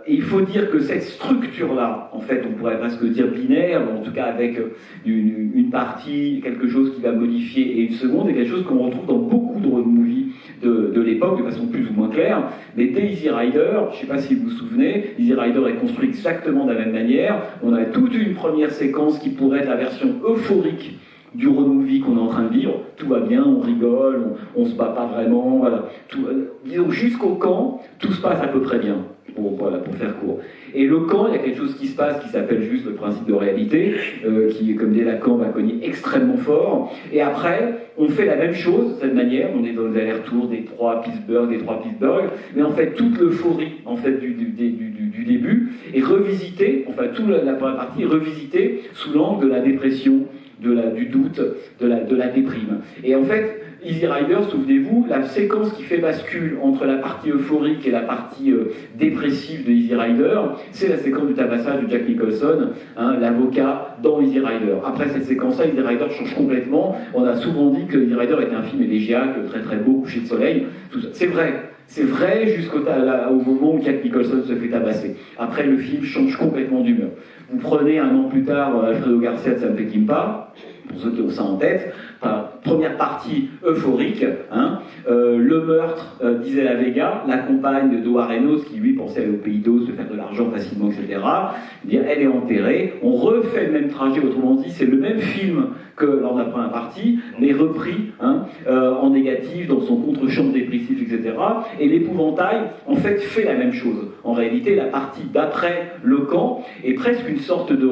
il faut dire que cette structure-là, en fait, on pourrait presque dire binaire, mais en tout cas avec une partie, quelque chose qui va modifier, et une seconde, et quelque chose qu'on retrouve dans beaucoup de road movies de l'époque de façon plus ou moins claire, mais dès Easy Rider, je ne sais pas si vous vous souvenez, Easy Rider est construit exactement de la même manière. On a toute une première séquence qui pourrait être la version euphorique du road movie qu'on est en train de vivre. Tout va bien, on rigole, on se bat pas vraiment, voilà. Disons, jusqu'au camp, tout se passe à peu près bien, pour faire court. Et le camp, il y a quelque chose qui se passe qui s'appelle juste le principe de réalité, qui, comme dit Lacan, va cogner extrêmement fort. Et après, on fait la même chose, de cette manière, on est dans les allers-retours des trois Pittsburgh, mais en fait, toute l'euphorie en fait, du début est revisitée, enfin, toute la première partie est revisitée sous l'angle de la dépression, du doute, de la déprime. Et en fait, Easy Rider, souvenez-vous, la séquence qui fait bascule entre la partie euphorique et la partie dépressive de Easy Rider, c'est la séquence du tabassage de Jack Nicholson, hein, l'avocat dans Easy Rider. Après cette séquence-là, Easy Rider change complètement. On a souvent dit que Easy Rider était un film élégiaque, très très beau, coucher de soleil, tout ça. C'est vrai jusqu'au moment où Jack Nicholson se fait tabasser. Après, le film change complètement d'humeur. Vous prenez un an plus tard Alfredo Garcia de Sam Peckinpah, pour ceux qui ont ça en tête, première partie euphorique, hein, le meurtre d'Isela Vega, la compagne de Noah Reynolds, qui lui pensait aller au Pays d'Oz, se faire de l'argent facilement, etc. Elle est enterrée, on refait le même trajet, autrement dit, c'est le même film que lors de la première partie, mais repris hein, en négatif, dans son contre-champ dépressif, etc. Et l'épouvantail, en fait, fait la même chose. En réalité, la partie d'après le camp est presque une sorte de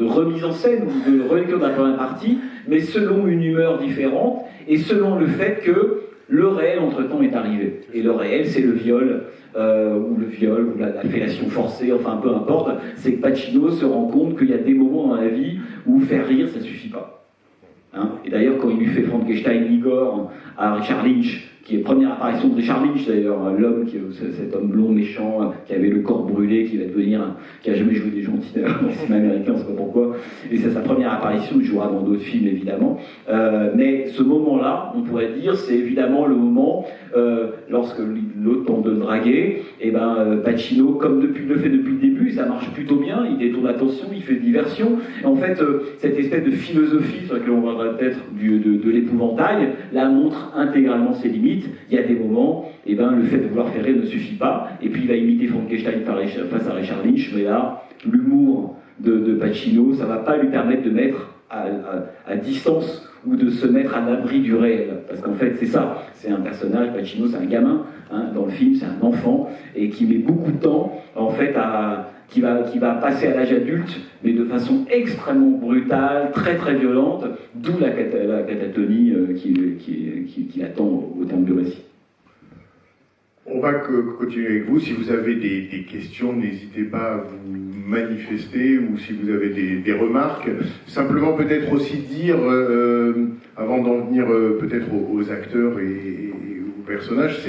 remise en scène, ou de relecture de la première partie, mais selon une humeur différente, et selon le fait que le réel, entre-temps, est arrivé. Et le réel, c'est le viol, ou la fellation forcée, enfin peu importe, c'est que Pacino se rend compte qu'il y a des moments dans la vie où faire rire, ça ne suffit pas. Hein, et d'ailleurs, quand il lui fait Frankenstein Igor à Richard Lynch, qui est la première apparition de Richard Lynch d'ailleurs, l'homme, cet homme blond méchant, qui avait le corps brûlé, qui a jamais joué des gentils dans le cinéma américain, on ne sait pas pourquoi, et c'est sa première apparition, il jouera dans d'autres films évidemment, mais ce moment-là, on pourrait dire, c'est évidemment le moment, lorsque l'autre tente de le draguer, et Pacino, comme le fait depuis le début, ça marche plutôt bien, il détourne l'attention, il fait diversion, et en fait, cette espèce de philosophie sur laquelle on reviendra peut-être de l'épouvantail, la montre intégralement ses limites. Il y a des moments, le fait de vouloir faire rire ne suffit pas, et puis il va imiter Frankenstein face à Richard Lynch, mais là, l'humour de Pacino, ça ne va pas lui permettre de mettre à distance ou de se mettre à l'abri du réel, parce qu'en fait c'est ça, c'est un personnage, Pacino c'est un gamin, hein, dans le film c'est un enfant, et qui met beaucoup de temps en fait qui va passer à l'âge adulte, mais de façon extrêmement brutale, très très violente, d'où la catatonie qui attend au terme du récit. On va continuer avec vous. Si vous avez des questions, n'hésitez pas à vous manifester, ou si vous avez des remarques. Simplement peut-être aussi dire, avant d'en venir peut-être aux acteurs et aux personnages,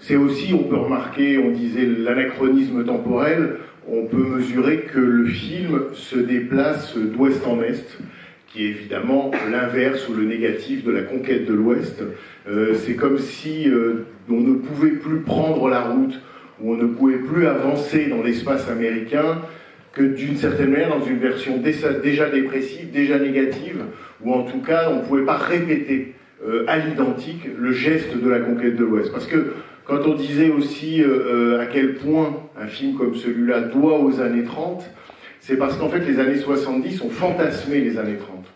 c'est aussi, on peut remarquer, on disait l'anachronisme temporel, on peut mesurer que le film se déplace d'ouest en est, qui est évidemment l'inverse ou le négatif de la conquête de l'Ouest. C'est comme si on ne pouvait plus prendre la route, ou on ne pouvait plus avancer dans l'espace américain, que d'une certaine manière dans une version déjà dépressive, déjà négative, ou en tout cas on ne pouvait pas répéter à l'identique le geste de la conquête de l'Ouest. Parce que quand on disait aussi à quel point un film comme celui-là doit aux années 30, c'est parce qu'en fait les années 70 ont fantasmé les années 30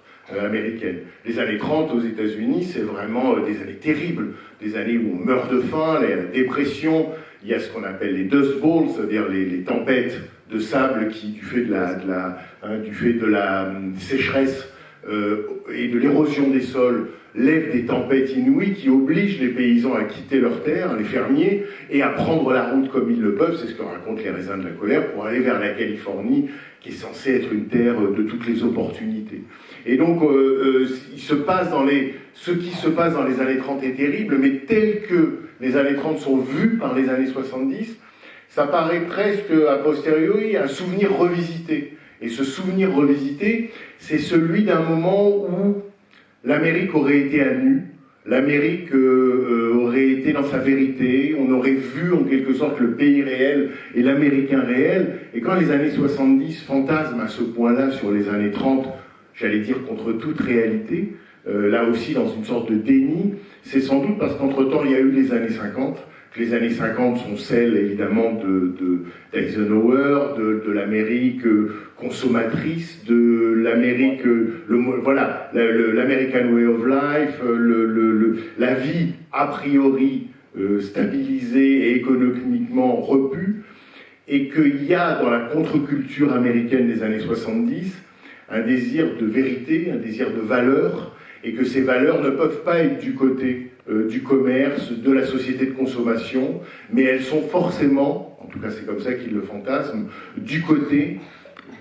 américaines. Les années 30 aux États-Unis, c'est vraiment des années terribles, des années où on meurt de faim, la dépression, il y a ce qu'on appelle les dust bowls, c'est-à-dire les tempêtes de sable qui, du fait de la sécheresse et de l'érosion des sols, lèvent des tempêtes inouïes qui obligent les paysans à quitter leurs terres, les fermiers, et à prendre la route comme ils le peuvent, c'est ce que racontent les raisins de la colère, pour aller vers la Californie, qui est censée être une terre de toutes les opportunités. Et donc, ce qui se passe dans les années 30 est terrible, mais tel que les années 30 sont vues par les années 70, ça paraît presque, a posteriori, un souvenir revisité. Et ce souvenir revisité, c'est celui d'un moment où l'Amérique aurait été à nu, l'Amérique aurait été dans sa vérité, on aurait vu en quelque sorte le pays réel et l'Américain réel. Et quand les années 70 fantasment à ce point-là sur les années 30, j'allais dire contre toute réalité, là aussi dans une sorte de déni. C'est sans doute parce qu'entre-temps, il y a eu les années 50, que les années 50 sont celles, évidemment, d'Eisenhower, de l'Amérique consommatrice, de l'Amérique, voilà, l'American Way of Life, la vie a priori stabilisée et économiquement repue, et qu'il y a dans la contre-culture américaine des années 70 un désir de vérité, un désir de valeur, et que ces valeurs ne peuvent pas être du côté du commerce, de la société de consommation, mais elles sont forcément, en tout cas c'est comme ça qu'ils le fantasment, du côté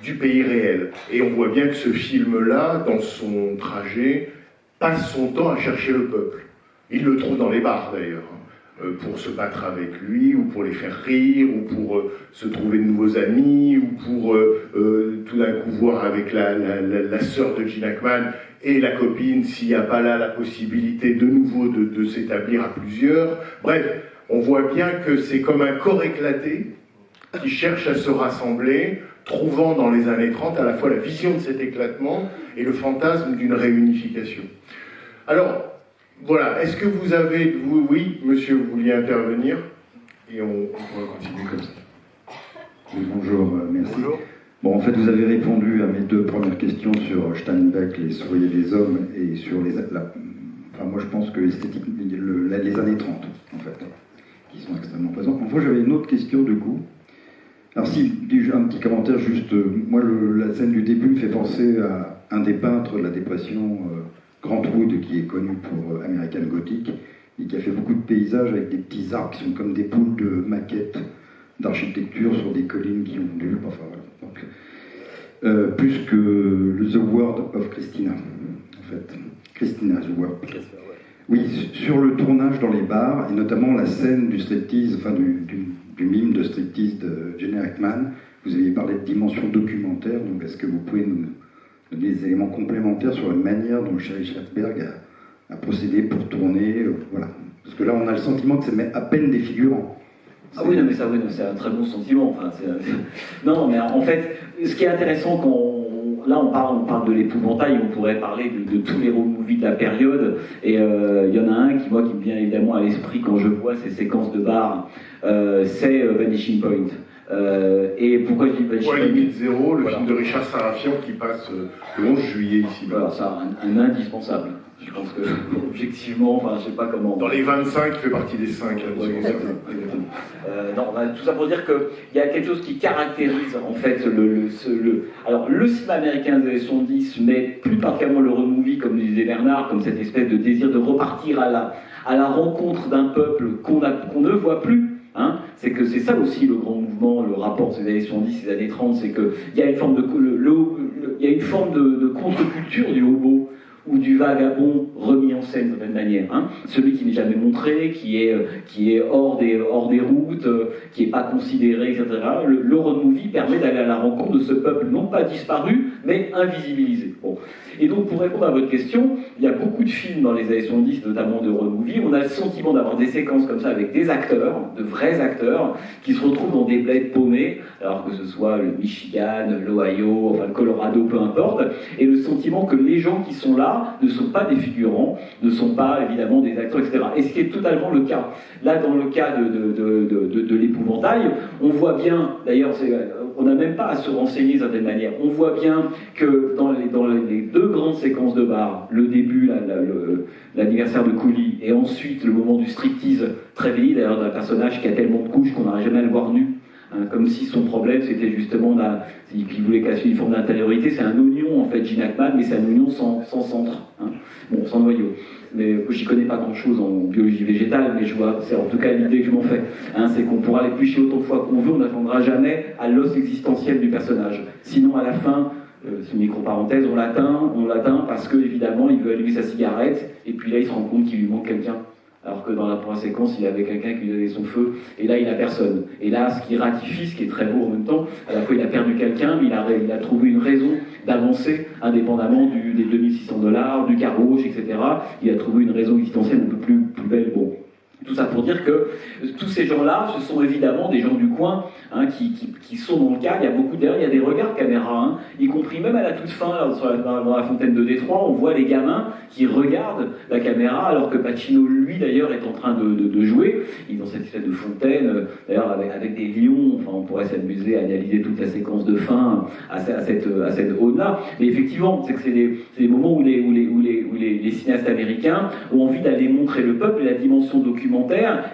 du pays réel. Et on voit bien que ce film-là, dans son trajet, passe son temps à chercher le peuple. Il le trouve dans les bars d'ailleurs, pour se battre avec lui, ou pour les faire rire, ou pour se trouver de nouveaux amis, ou pour tout d'un coup voir avec la sœur de Gene Hackman et la copine, s'il n'y a pas là la possibilité de nouveau de s'établir à plusieurs. Bref, on voit bien que c'est comme un corps éclaté qui cherche à se rassembler, trouvant dans les années 30 à la fois la vision de cet éclatement et le fantasme d'une réunification. Alors, voilà, est-ce que vous avez... Oui, monsieur, vous vouliez intervenir? Et on va continuer comme ça. Oui, bonjour, merci. Bonjour. Bon, en fait, vous avez répondu à mes deux premières questions sur Steinbeck, les souris et les hommes, et sur enfin, moi, je pense que l'esthétique, les années 30, en fait, qui sont extrêmement présentes. Enfin, j'avais une autre question, du coup. Alors, si, un petit commentaire, juste, moi, la scène du début me fait penser à un des peintres de la dépression, Grant Wood, qui est connu pour American Gothic, et qui a fait beaucoup de paysages avec des petits arbres qui sont comme des boules de maquettes d'architecture sur des collines qui ondulent, enfin voilà. Donc, plus que The World of Christina, en fait. Christina, The World. Oui, sur le tournage dans les bars, et notamment la scène du striptease, enfin du mime de striptease de Gene Hackman, vous aviez parlé de dimension documentaire, donc est-ce que vous pouvez nous donner des éléments complémentaires sur la manière dont Sherry Schatzberg a procédé pour tourner, voilà. Parce que là, on a le sentiment que c'est à peine des figurants. Ah oui, non, mais ça, oui, c'est un très bon sentiment. Enfin, non, mais en fait, ce qui est intéressant là, on parle de l'épouvantail, on pourrait parler de tous les road movies de la période, et il y en a un qui me vient évidemment à l'esprit quand je vois ces séquences de bar, c'est Vanishing Point. Et pourquoi je dis Vanishing Point? Limite Zéro, le film de Richard Sarafian qui passe le 11 juillet ici. Voilà, ça, un indispensable. Je pense que, objectivement, enfin, je sais pas comment... Dans les 25, il fait partie des 5. Non, tout ça pour dire qu'il y a quelque chose qui caractérise, en fait, alors, le cinéma américain des années 70, mais plus particulièrement le road movie, comme disait Bernard, comme cette espèce de désir de repartir à la rencontre d'un peuple qu'on ne voit plus. Hein, c'est que c'est ça aussi le grand mouvement, le rapport des années 70 et des années 30, c'est qu'il y a une forme de contre-culture du hobo, ou du vagabond remis en scène d'une certaine manière. Hein. Celui qui n'est jamais montré, qui est hors des routes, qui n'est pas considéré, etc. Le road movie permet d'aller à la rencontre de ce peuple non pas disparu, mais invisibilisé. Bon. Et donc, pour répondre à votre question, il y a beaucoup de films dans les années 70, notamment de road movie, on a le sentiment d'avoir des séquences comme ça avec des acteurs, de vrais acteurs, qui se retrouvent dans des bleds paumés, alors que ce soit le Michigan, l'Ohio, enfin le Colorado, peu importe, et le sentiment que les gens qui sont là ne sont pas des figurants, ne sont pas évidemment des acteurs, etc. Et ce qui est totalement le cas. Là, dans le cas de l'épouvantail, on voit bien, d'ailleurs, on n'a même pas à se renseigner d'une certaine manière, on voit bien que dans les deux grandes séquences de bar, le début, l'anniversaire de Cooley, et ensuite le moment du striptease, très vieilli d'ailleurs d'un personnage qui a tellement de couches qu'on n'arrive jamais à le voir nu, hein, comme si son problème c'était justement qu'il voulait casser une forme d'intériorité. C'est un oignon en fait, Gene Hackman, mais c'est un oignon sans centre, hein. Bon, sans noyau. Mais j'y connais pas grand chose en biologie végétale, mais je vois, c'est en tout cas l'idée que je m'en fais, hein, c'est qu'on pourra l'éplucher autant de fois qu'on veut, on n'attendra jamais à l'os existentiel du personnage. Sinon à la fin, c'est une micro-parenthèse, on l'atteint parce que évidemment il veut allumer sa cigarette, et puis là il se rend compte qu'il lui manque quelqu'un. Alors que dans la première séquence, il avait quelqu'un qui lui donnait son feu, et là, il n'a personne. Et là, ce qui ratifie, ce qui est très beau en même temps, à la fois, il a perdu quelqu'un, mais il a trouvé une raison d'avancer, indépendamment des $2600, du car wash, etc. Il a trouvé une raison existentielle un peu plus belle. Bon, Tout ça pour dire que tous ces gens-là, ce sont évidemment des gens du coin hein, qui sont dans le cadre. Il y a beaucoup d'ailleurs, il y a des regards de caméra, hein, y compris même à la toute fin, là, dans la fontaine de Détroit, on voit les gamins qui regardent la caméra, alors que Pacino, lui d'ailleurs, est en train de jouer. Il est dans cette espèce de fontaine, d'ailleurs avec des lions, enfin on pourrait s'amuser à analyser toute la séquence de fin à cette ode-là. Mais effectivement, c'est des moments où les cinéastes américains ont envie d'aller montrer le peuple et la dimension documentaire.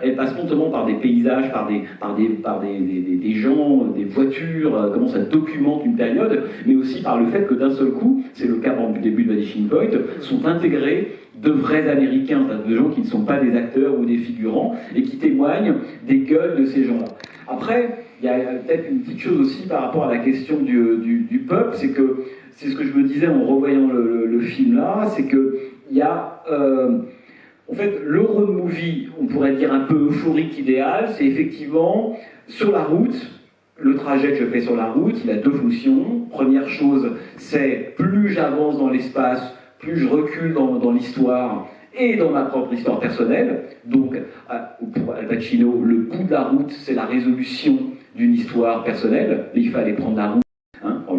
Elle passe notamment par des paysages, par des gens, des voitures, comment ça documente une période, mais aussi par le fait que d'un seul coup, c'est le cas du début de Vanishing Point, sont intégrés de vrais Américains, de gens qui ne sont pas des acteurs ou des figurants, et qui témoignent des gueules de ces gens-là. Après, il y a peut-être une petite chose aussi par rapport à la question du peuple, c'est ce que je me disais en revoyant le film là, c'est que il y a... en fait, le road movie, on pourrait dire un peu euphorique idéal, c'est effectivement sur la route, le trajet que je fais sur la route, il a deux fonctions. Première chose, c'est plus j'avance dans l'espace, plus je recule dans l'histoire et dans ma propre histoire personnelle. Donc, pour Al Pacino, le bout de la route, c'est la résolution d'une histoire personnelle. Il fallait prendre la route. Hein, en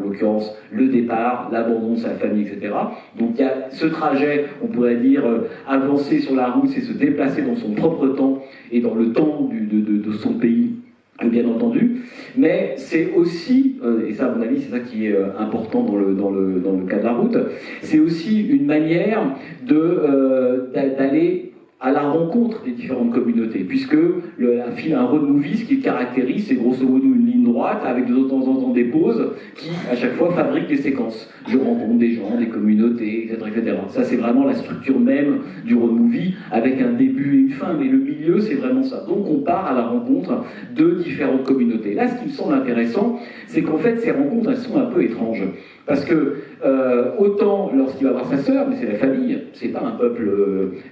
l'occurrence, le départ, l'abandon de sa famille, etc. Donc il y a ce trajet, on pourrait dire, avancer sur la route, c'est se déplacer dans son propre temps et dans le temps de son pays, bien entendu. Mais c'est aussi, et ça à mon avis c'est ça qui est important dans le cas de la route, c'est aussi une manière d'aller à la rencontre des différentes communautés, puisque un road movie, ce qui le caractérise, c'est grosso modo une ligne droite avec de temps en temps des pauses qui, à chaque fois, fabriquent des séquences. Je rencontre des gens, des communautés, etc. etc. Ça, c'est vraiment la structure même du road movie, avec un début et une fin, mais le milieu, c'est vraiment ça. Donc, on part à la rencontre de différentes communautés. Là, ce qui me semble intéressant, c'est qu'en fait, ces rencontres, elles sont un peu étranges. Parce que, autant lorsqu'il va voir sa sœur, mais c'est la famille, c'est pas un peuple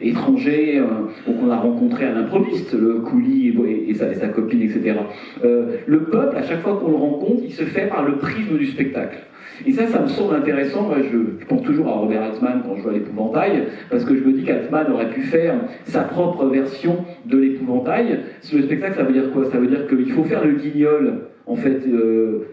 étranger qu'on a rencontré à l'improviste, le coulis et sa copine, etc. Le peuple, à chaque fois qu'on le rencontre, il se fait par le prisme du spectacle. Et ça me semble intéressant. Moi, je pense toujours à Robert Altman quand je vois l'épouvantail, parce que je me dis qu'Altman aurait pu faire sa propre version de l'épouvantail. Le spectacle, ça veut dire quoi? Ça veut dire qu'il faut faire le guignol, en fait,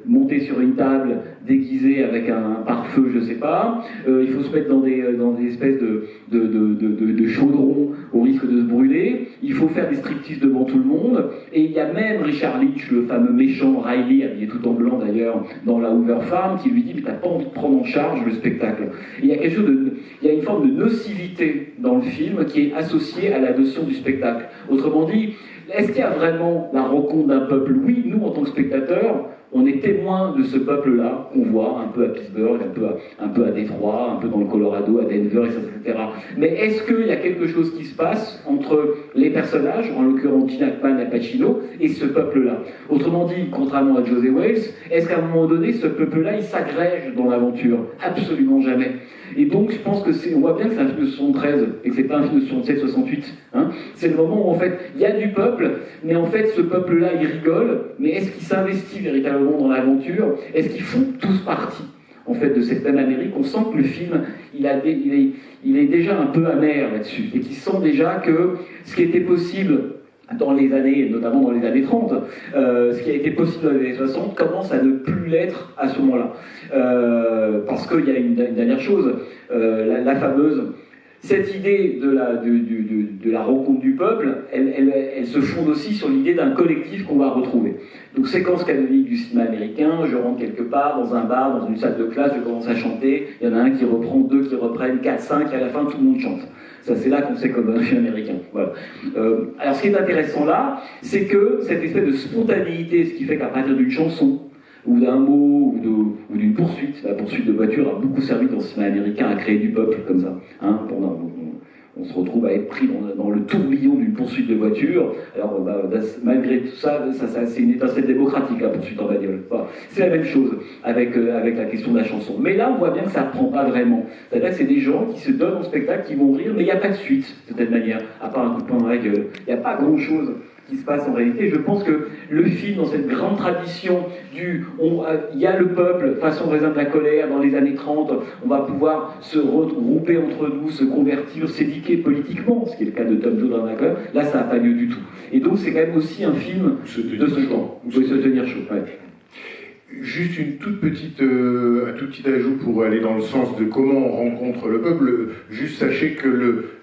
monter sur une table déguisé avec un pare-feu, je sais pas. Il faut se mettre dans des espèces de chaudrons au risque de se brûler. Il faut faire des striptease devant tout le monde. Et il y a même Richard Leach, le fameux méchant Riley, habillé tout en blanc d'ailleurs, dans la Hoover Farm, qui lui dit « mais t'as pas envie de prendre en charge le spectacle ». Il y a il y a une forme de nocivité dans le film qui est associée à la notion du spectacle. Autrement dit, est-ce qu'il y a vraiment la rencontre d'un peuple? Oui, nous, en tant que spectateurs, on est témoins de ce peuple-là, qu'on voit un peu à Pittsburgh, un peu à Détroit, un peu dans le Colorado, à Denver, etc. Mais est-ce qu'il y a quelque chose qui se passe entre les personnages, en l'occurrence Gene Hackman et Pacino, et ce peuple-là? Autrement dit, contrairement à José Wales, est-ce qu'à un moment donné, ce peuple-là, il s'agrège dans l'aventure? Absolument jamais. Et donc, je pense que on voit bien que c'est un film de 73, et que c'est pas un film de 67-68. Hein. C'est le moment où, en fait, il y a du peuple, mais en fait, ce peuple-là, il rigole, mais est-ce qu'il s'investit véritablement dans l'aventure? Est-ce qu'ils font tous partie, en fait, de cette même Amérique? On sent que le film, il est déjà un peu amer là-dessus, et qu'il sent déjà que ce qui était possible dans les années, notamment dans les années 30, ce qui a été possible dans les années 60 commence à ne plus l'être à ce moment-là. Parce qu'il y a une dernière chose, la fameuse... Cette idée de la rencontre du peuple, elle se fonde aussi sur l'idée d'un collectif qu'on va retrouver. Donc, séquence canonique du cinéma américain, je rentre quelque part, dans un bar, dans une salle de classe, je commence à chanter, il y en a un qui reprend, deux qui reprennent, 4, 5, et à la fin, tout le monde chante. Ça, c'est là qu'on sait comme un film américain. Voilà. Alors, ce qui est intéressant là, c'est que cette espèce de spontanéité, ce qui fait qu'à partir d'une chanson, ou d'un mot, ou d'une poursuite. La poursuite de voiture a beaucoup servi dans le cinéma américain à créer du peuple, comme ça. Hein, on se retrouve à être pris dans le tourbillon d'une poursuite de voiture. Alors, malgré tout ça, c'est une étincelle démocratique, la poursuite en bagnole. Enfin, c'est la même chose avec la question de la chanson. Mais là, on voit bien que ça ne reprend pas vraiment. C'est-à-dire que c'est des gens qui se donnent en spectacle, qui vont rire, mais il n'y a pas de suite, de cette manière, à part un coup de poing dans la gueule. Il n'y a pas grand-chose qui se passe en réalité. Je pense que le film, dans cette grande tradition il y a le peuple, façon raisin de la colère, dans les années 30, on va pouvoir se regrouper entre nous, se convertir, s'édiquer politiquement, ce qui est le cas de Tom Jones dans la colère. Là, ça n'a pas lieu du tout. Et donc, c'est quand même aussi un film de ce genre. Vous pouvez se tenir chaud. Ouais. Juste un tout petit ajout pour aller dans le sens de comment on rencontre le peuple. Juste sachez que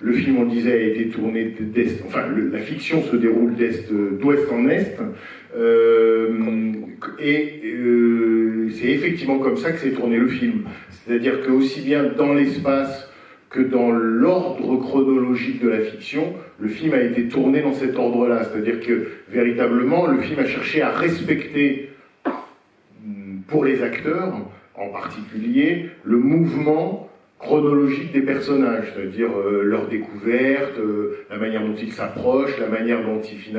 le film, on disait, a été tourné d'est, enfin la fiction se déroule d'ouest en est, c'est effectivement comme ça que s'est tourné le film. C'est-à-dire que aussi bien dans l'espace que dans l'ordre chronologique de la fiction, le film a été tourné dans cet ordre-là. C'est-à-dire que véritablement, le film a cherché à respecter pour les acteurs, en particulier, le mouvement chronologique des personnages, c'est-à-dire leur découverte, la manière dont ils s'approchent, la manière dont ils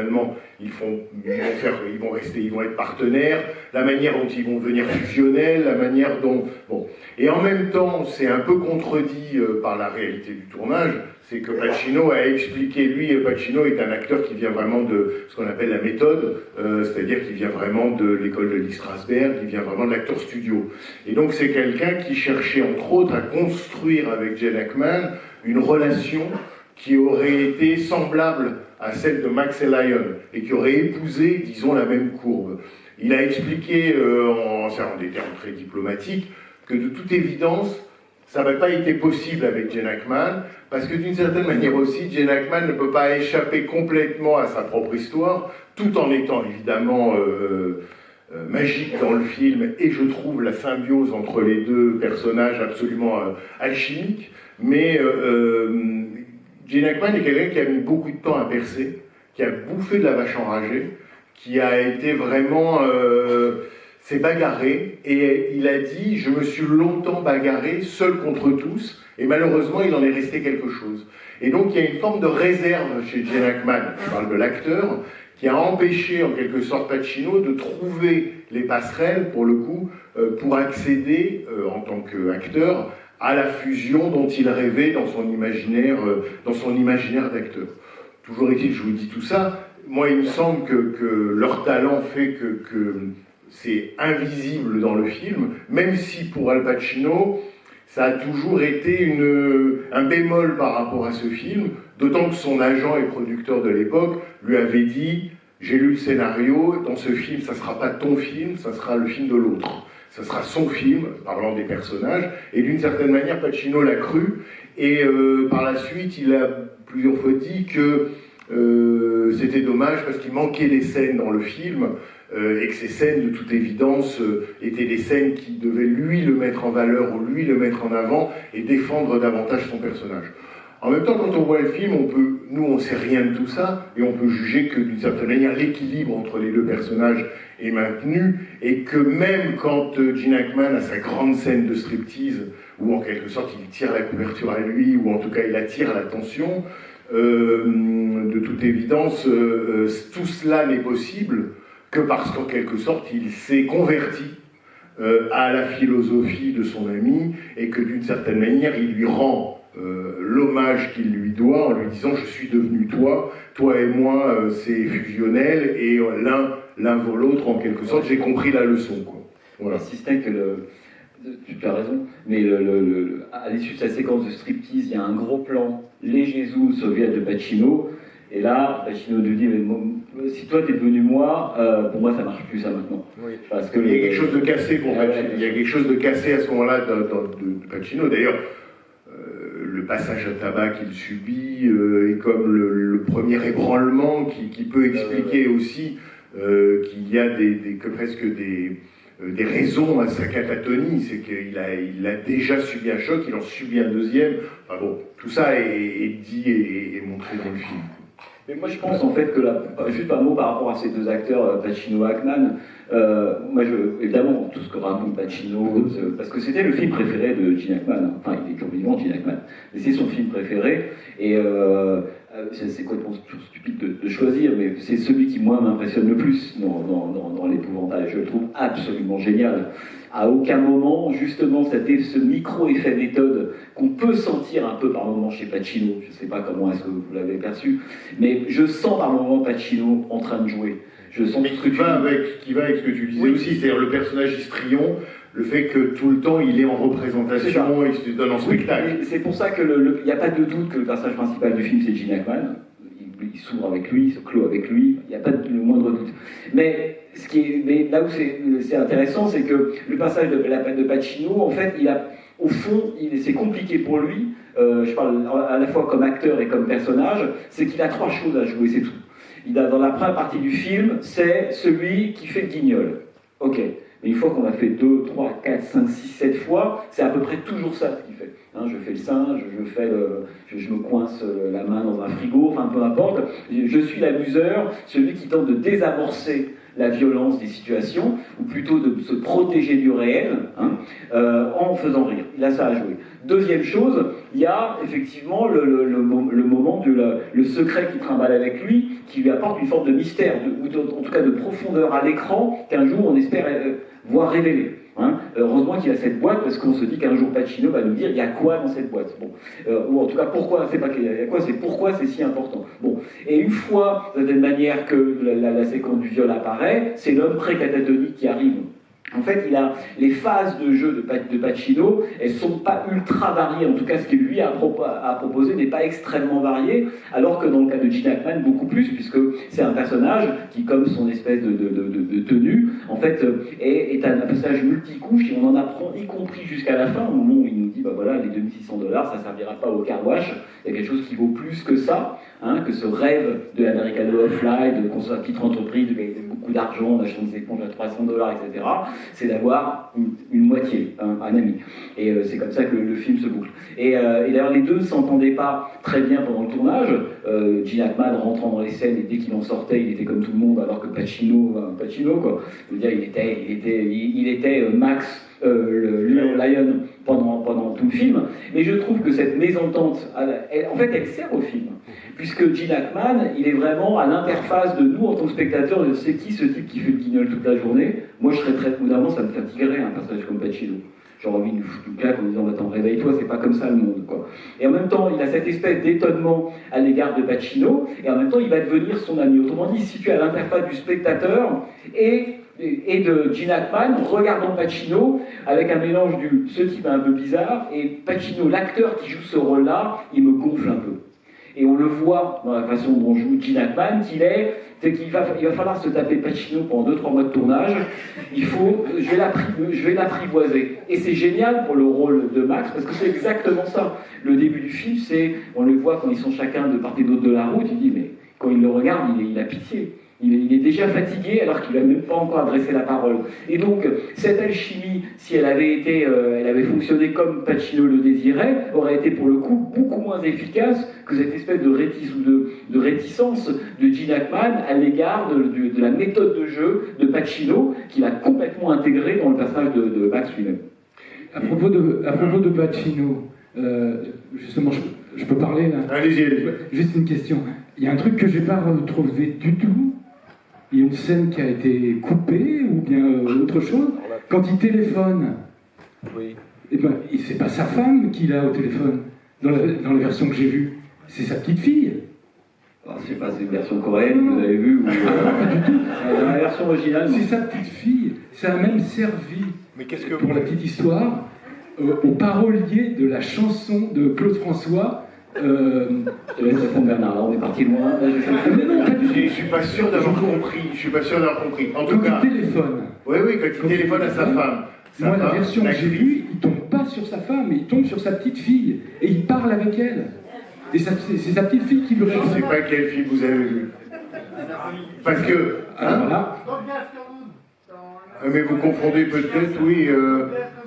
vont être partenaires, la manière dont ils vont devenir fusionnels, la manière dont... Bon. Et en même temps, c'est un peu contredit par la réalité du tournage, c'est que Pacino a expliqué, Pacino est un acteur qui vient vraiment de ce qu'on appelle la méthode, c'est-à-dire qui vient vraiment de l'école de Lee Strasberg, qui vient vraiment de l'acteur studio. Et donc c'est quelqu'un qui cherchait entre autres à construire avec Gene Hackman une relation qui aurait été semblable à celle de Max et Lion, et qui aurait épousé, disons, la même courbe. Il a expliqué, en des termes très diplomatiques, que de toute évidence, ça n'avait pas été possible avec Gene Hackman, parce que d'une certaine manière aussi, Gene Hackman ne peut pas échapper complètement à sa propre histoire, tout en étant évidemment magique dans le film, et je trouve la symbiose entre les deux personnages absolument alchimique, mais Gene Hackman est quelqu'un qui a mis beaucoup de temps à percer, qui a bouffé de la vache enragée, qui a été vraiment... s'est bagarré, et il a dit « Je me suis longtemps bagarré, seul contre tous, et malheureusement, il en est resté quelque chose. » Et donc, il y a une forme de réserve chez Gene Hackman, je parle de l'acteur, qui a empêché, en quelque sorte, Pacino de trouver les passerelles, pour le coup, pour accéder, en tant qu'acteur, à la fusion dont il rêvait dans son imaginaire d'acteur. Toujours est-il, je vous dis tout ça, moi, il me semble que leur talent fait que c'est invisible dans le film, même si pour Al Pacino, ça a toujours été un bémol par rapport à ce film, d'autant que son agent et producteur de l'époque lui avait dit « J'ai lu le scénario, dans ce film, ça ne sera pas ton film, ça sera le film de l'autre. Ça sera son film, parlant des personnages. » Et d'une certaine manière, Pacino l'a cru, et par la suite, il a plusieurs fois dit que c'était dommage parce qu'il manquait des scènes dans le film, et que ces scènes, de toute évidence, étaient des scènes qui devaient lui le mettre en valeur ou lui le mettre en avant et défendre davantage son personnage. En même temps, quand on voit le film, nous on sait rien de tout ça, et on peut juger que d'une certaine manière l'équilibre entre les deux personnages est maintenu, et que même quand Gene Hackman a sa grande scène de striptease, où en quelque sorte il tire la couverture à lui, ou en tout cas il attire l'attention, de toute évidence, tout cela n'est possible que parce qu'en quelque sorte il s'est converti à la philosophie de son ami, et que d'une certaine manière il lui rend l'hommage qu'il lui doit en lui disant « Je suis devenu toi, toi et moi c'est fusionnel, et l'un vaut l'autre en quelque sorte, j'ai compris la leçon. » quoi. Voilà. Si ce n'est que tu as raison, mais à l'issue de sa séquence de striptease, il y a un gros plan léger zoom soviet de Pacino, et là, Pacino lui dit « Si toi t'es devenu moi, pour moi ça marche plus ça maintenant. Oui. » Parce que il y a quelque chose de cassé pour Pacino. Il y a quelque chose de cassé à ce moment-là de Pacino. D'ailleurs, le passage à tabac qu'il subit est comme le premier ébranlement qui peut expliquer aussi qu'il y a presque des raisons à sa catatonie. C'est qu'il a déjà subi un choc, il en subit un deuxième. Enfin bon, tout ça est dit et montré dans le film. Mais moi je pense en fait que juste un mot par rapport à ces deux acteurs, Pacino et Hackman, évidemment tout ce que raconte Pacino, parce que c'était le film préféré de Gene Hackman, enfin il est comme vivant Gene Hackman, mais c'est son film préféré, et c'est complètement stupide de choisir, mais c'est celui qui, moi, m'impressionne le plus dans l'épouvantail. Je le trouve absolument génial. À aucun moment, justement, ce micro-effet méthode qu'on peut sentir un peu par moment chez Pacino, je ne sais pas comment est-ce que vous l'avez perçu, mais je sens par moment Pacino en train de jouer. Je sens mais qui va avec ce que tu disais oui. aussi, c'est-à-dire le personnage histrion, le fait que tout le temps il est en représentation, il se donne en spectacle. C'est pour ça qu'il n'y a pas de doute que le personnage principal du film c'est Gene Hackman. Il s'ouvre avec lui, il se clôt avec lui, il n'y a pas le moindre doute. Mais là où c'est intéressant, c'est que le personnage de Pacino, en fait, au fond, c'est compliqué pour lui, je parle à la fois comme acteur et comme personnage, c'est qu'il a 3 choses à jouer, c'est tout. Dans la première partie du film, c'est celui qui fait le guignol. Ok. Mais une fois qu'on a fait 2, 3, 4, 5, 6, 7 fois, c'est à peu près toujours ça ce qu'il fait. Hein, je fais le singe, je me coince la main dans un frigo, enfin peu importe. Je suis l'amuseur, celui qui tente de désamorcer la violence des situations, ou plutôt de se protéger du réel, en faisant rire. Il a ça à jouer. Deuxième chose, il y a effectivement le moment le secret qui trimballe avec lui, qui lui apporte une forme de mystère, ou en tout cas de profondeur à l'écran, qu'un jour on espère voir révéler. Heureusement qu'il a cette boîte, parce qu'on se dit qu'un jour Pacino va nous dire il y a quoi dans cette boîte. Bon. Ou en tout cas pourquoi, c'est pas qu'il y a quoi, c'est pourquoi c'est si important. Bon. Et une fois, de cette manière que la séquence du viol apparaît, c'est l'homme pré-catatonique qui arrive. En fait, les phases de jeu de Pacino, elles ne sont pas ultra variées. En tout cas, ce qu'il lui a proposé n'est pas extrêmement varié, alors que dans le cas de Gene Hackman, beaucoup plus, puisque c'est un personnage qui, comme son espèce de tenue, en fait, est un personnage multicouche, et on en apprend, y compris jusqu'à la fin, au moment où il nous dit, bah voilà, les $2600, ça ne servira pas au car wash, il y a quelque chose qui vaut plus que ça, que ce rêve de l'American Way of Life, de construire une petite entreprise, de gagner beaucoup d'argent, d'acheter des éponges à $300, etc., c'est d'avoir une moitié, un ami. Et c'est comme ça que le film se boucle. Et d'ailleurs, les deux ne s'entendaient pas très bien pendant le tournage. Gene Hackman rentrant dans les scènes, et dès qu'il en sortait, il était comme tout le monde, alors que Pacino quoi. Je veux dire, il était Max, le Lion, pendant tout le film. Mais je trouve que cette mésentente, en fait, elle sert au film. Puisque Gene Hackman, il est vraiment à l'interface de nous en tant que spectateurs, de c'est qui ce type qui fait le guignol toute la journée. Moi, je serais très prudemment, ça me fatiguerait un personnage comme Pacino. J'aurais envie de lui foutre une claque en disant attends, réveille-toi, c'est pas comme ça le monde, quoi. Et en même temps, il a cette espèce d'étonnement à l'égard de Pacino, et en même temps, il va devenir son ami. Autrement dit, il se situe à l'interface du spectateur et de Gene Hackman, regardant Pacino, avec un mélange ce type un peu bizarre, et Pacino, l'acteur qui joue ce rôle-là, il me gonfle un peu. Et on le voit dans la façon dont joue Gene Hackman, c'est qu'il va falloir se taper Pacino pendant 2-3 mois de tournage. Je vais l'apprivoiser. Et c'est génial pour le rôle de Max, parce que c'est exactement ça. Le début du film, on le voit quand ils sont chacun de part et d'autre de la route, il dit, mais quand il le regarde, il a pitié. Il est déjà fatigué alors qu'il n'a même pas encore adressé la parole. Et donc, cette alchimie, si elle avait fonctionné comme Pacino le désirait, aurait été pour le coup beaucoup moins efficace que cette espèce de réticence de Gene Hackman à l'égard de la méthode de jeu de Pacino qu'il a complètement intégré dans le personnage de Max lui-même. À propos de Pacino, justement, je peux parler là? Allez-y. Juste une question. Il y a un truc que je n'ai pas retrouvé du tout. Il y a une scène qui a été coupée ou bien autre chose. Quand il téléphone, oui. C'est pas sa femme qu'il a au téléphone dans la version que j'ai vue. C'est sa petite fille. Alors, je sais pas, c'est une version coréenne que vous avez vue ou dans la version originale. C'est sa petite fille. Ça a même servi, mais qu'est-ce que pour la petite histoire, au parolier de la chanson de Claude François. Je te laisse répondre, Bernard, là on est parti loin. Je suis pas sûr d'avoir compris. En tout cas. Quand il téléphone. Oui, quand il téléphone à sa femme. Moi, la version que j'ai vue, il tombe pas sur sa femme, il tombe sur sa petite fille. Et il parle avec elle. Et c'est sa petite fille qui lui répond. Je ne sais pas quelle fille vous avez vue. Parce que. Voilà. Mais vous confondez peut-être, oui.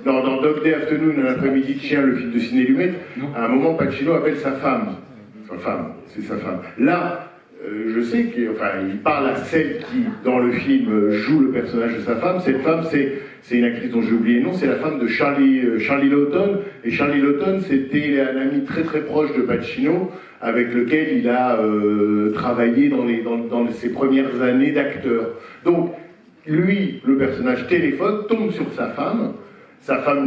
Dans Dog Day Afternoon, l'après-midi de chien, le film de Ciné Lumet, à un moment, Pacino appelle sa femme. C'est sa femme. Là, je sais qu'il parle à celle qui, dans le film, joue le personnage de sa femme. Cette femme, c'est une actrice dont j'ai oublié le nom, c'est la femme de Charlie Lawton. Et Charlie Lawton, c'était un ami très très proche de Pacino, avec lequel il a travaillé dans ses premières années d'acteur. Donc, lui, le personnage téléphone, tombe sur sa femme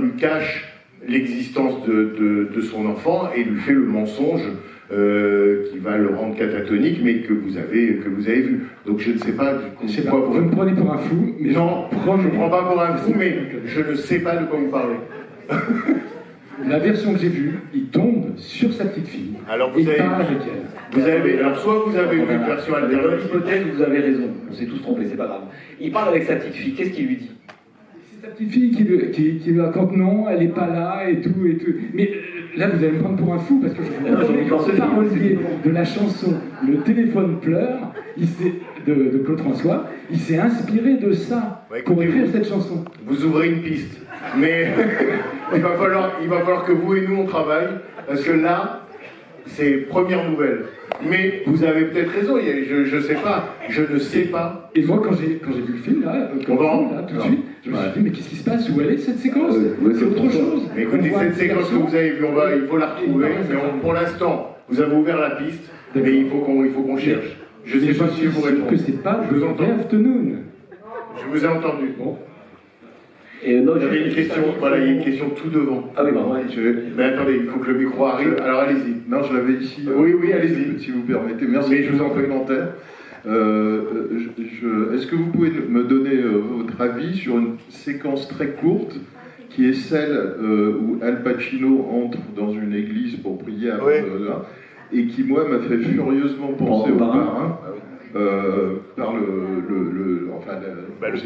lui cache l'existence de son enfant et lui fait le mensonge qui va le rendre catatonique, mais que vous avez vu. Donc je ne sais pas vous me prenez pour un fou, mais non, je ne prends pas pour un fou, mais je ne sais pas de quoi vous parlez. La version que j'ai vue, il tombe sur sa petite fille. Alors il parle avec elle. Alors soit vous avez une version Dans alternative. l'hypothèse, vous avez raison. On s'est tous trompés, c'est pas grave. Il parle avec sa petite fille. Qu'est-ce qu'il lui dit? C'est sa petite fille qui lui raconte non, elle n'est pas là et tout. Mais là, vous allez me prendre pour un fou parce que le parolier de la chanson Le téléphone pleure, de Claude François, il s'est inspiré de ça pour écrire cette chanson. Vous ouvrez une piste, mais il va falloir que vous et nous on travaille, parce que là, c'est première nouvelle. Mais vous avez peut-être raison, je sais pas, je ne sais pas. Et moi, quand j'ai vu le film, là, tout de suite, je me suis dit, mais qu'est-ce qui se passe? Où elle est cette séquence? C'est autre chose. Mais écoutez, cette séquence que vous avez vue, il faut la retrouver. Mais pour l'instant, vous avez ouvert la piste, mais il faut qu'on cherche. Je ne sais pas si vous répondez. Que c'est pas Je vous entends. Afternoon. Je vous ai entendu. Bon. Et non, il y a une question tout devant. Ah oui, pardon. Mais attendez, il faut que le micro arrive. Alors allez-y. Non, je l'avais ici. Oui, allez-y. Si vous permettez. Merci. Mais je vous en prie. Commentaire. Est-ce que vous pouvez me donner votre avis sur une séquence très courte qui est celle où Al Pacino entre dans une église pour prier avant là, et qui, moi, m'a fait furieusement penser au Parrain. Par le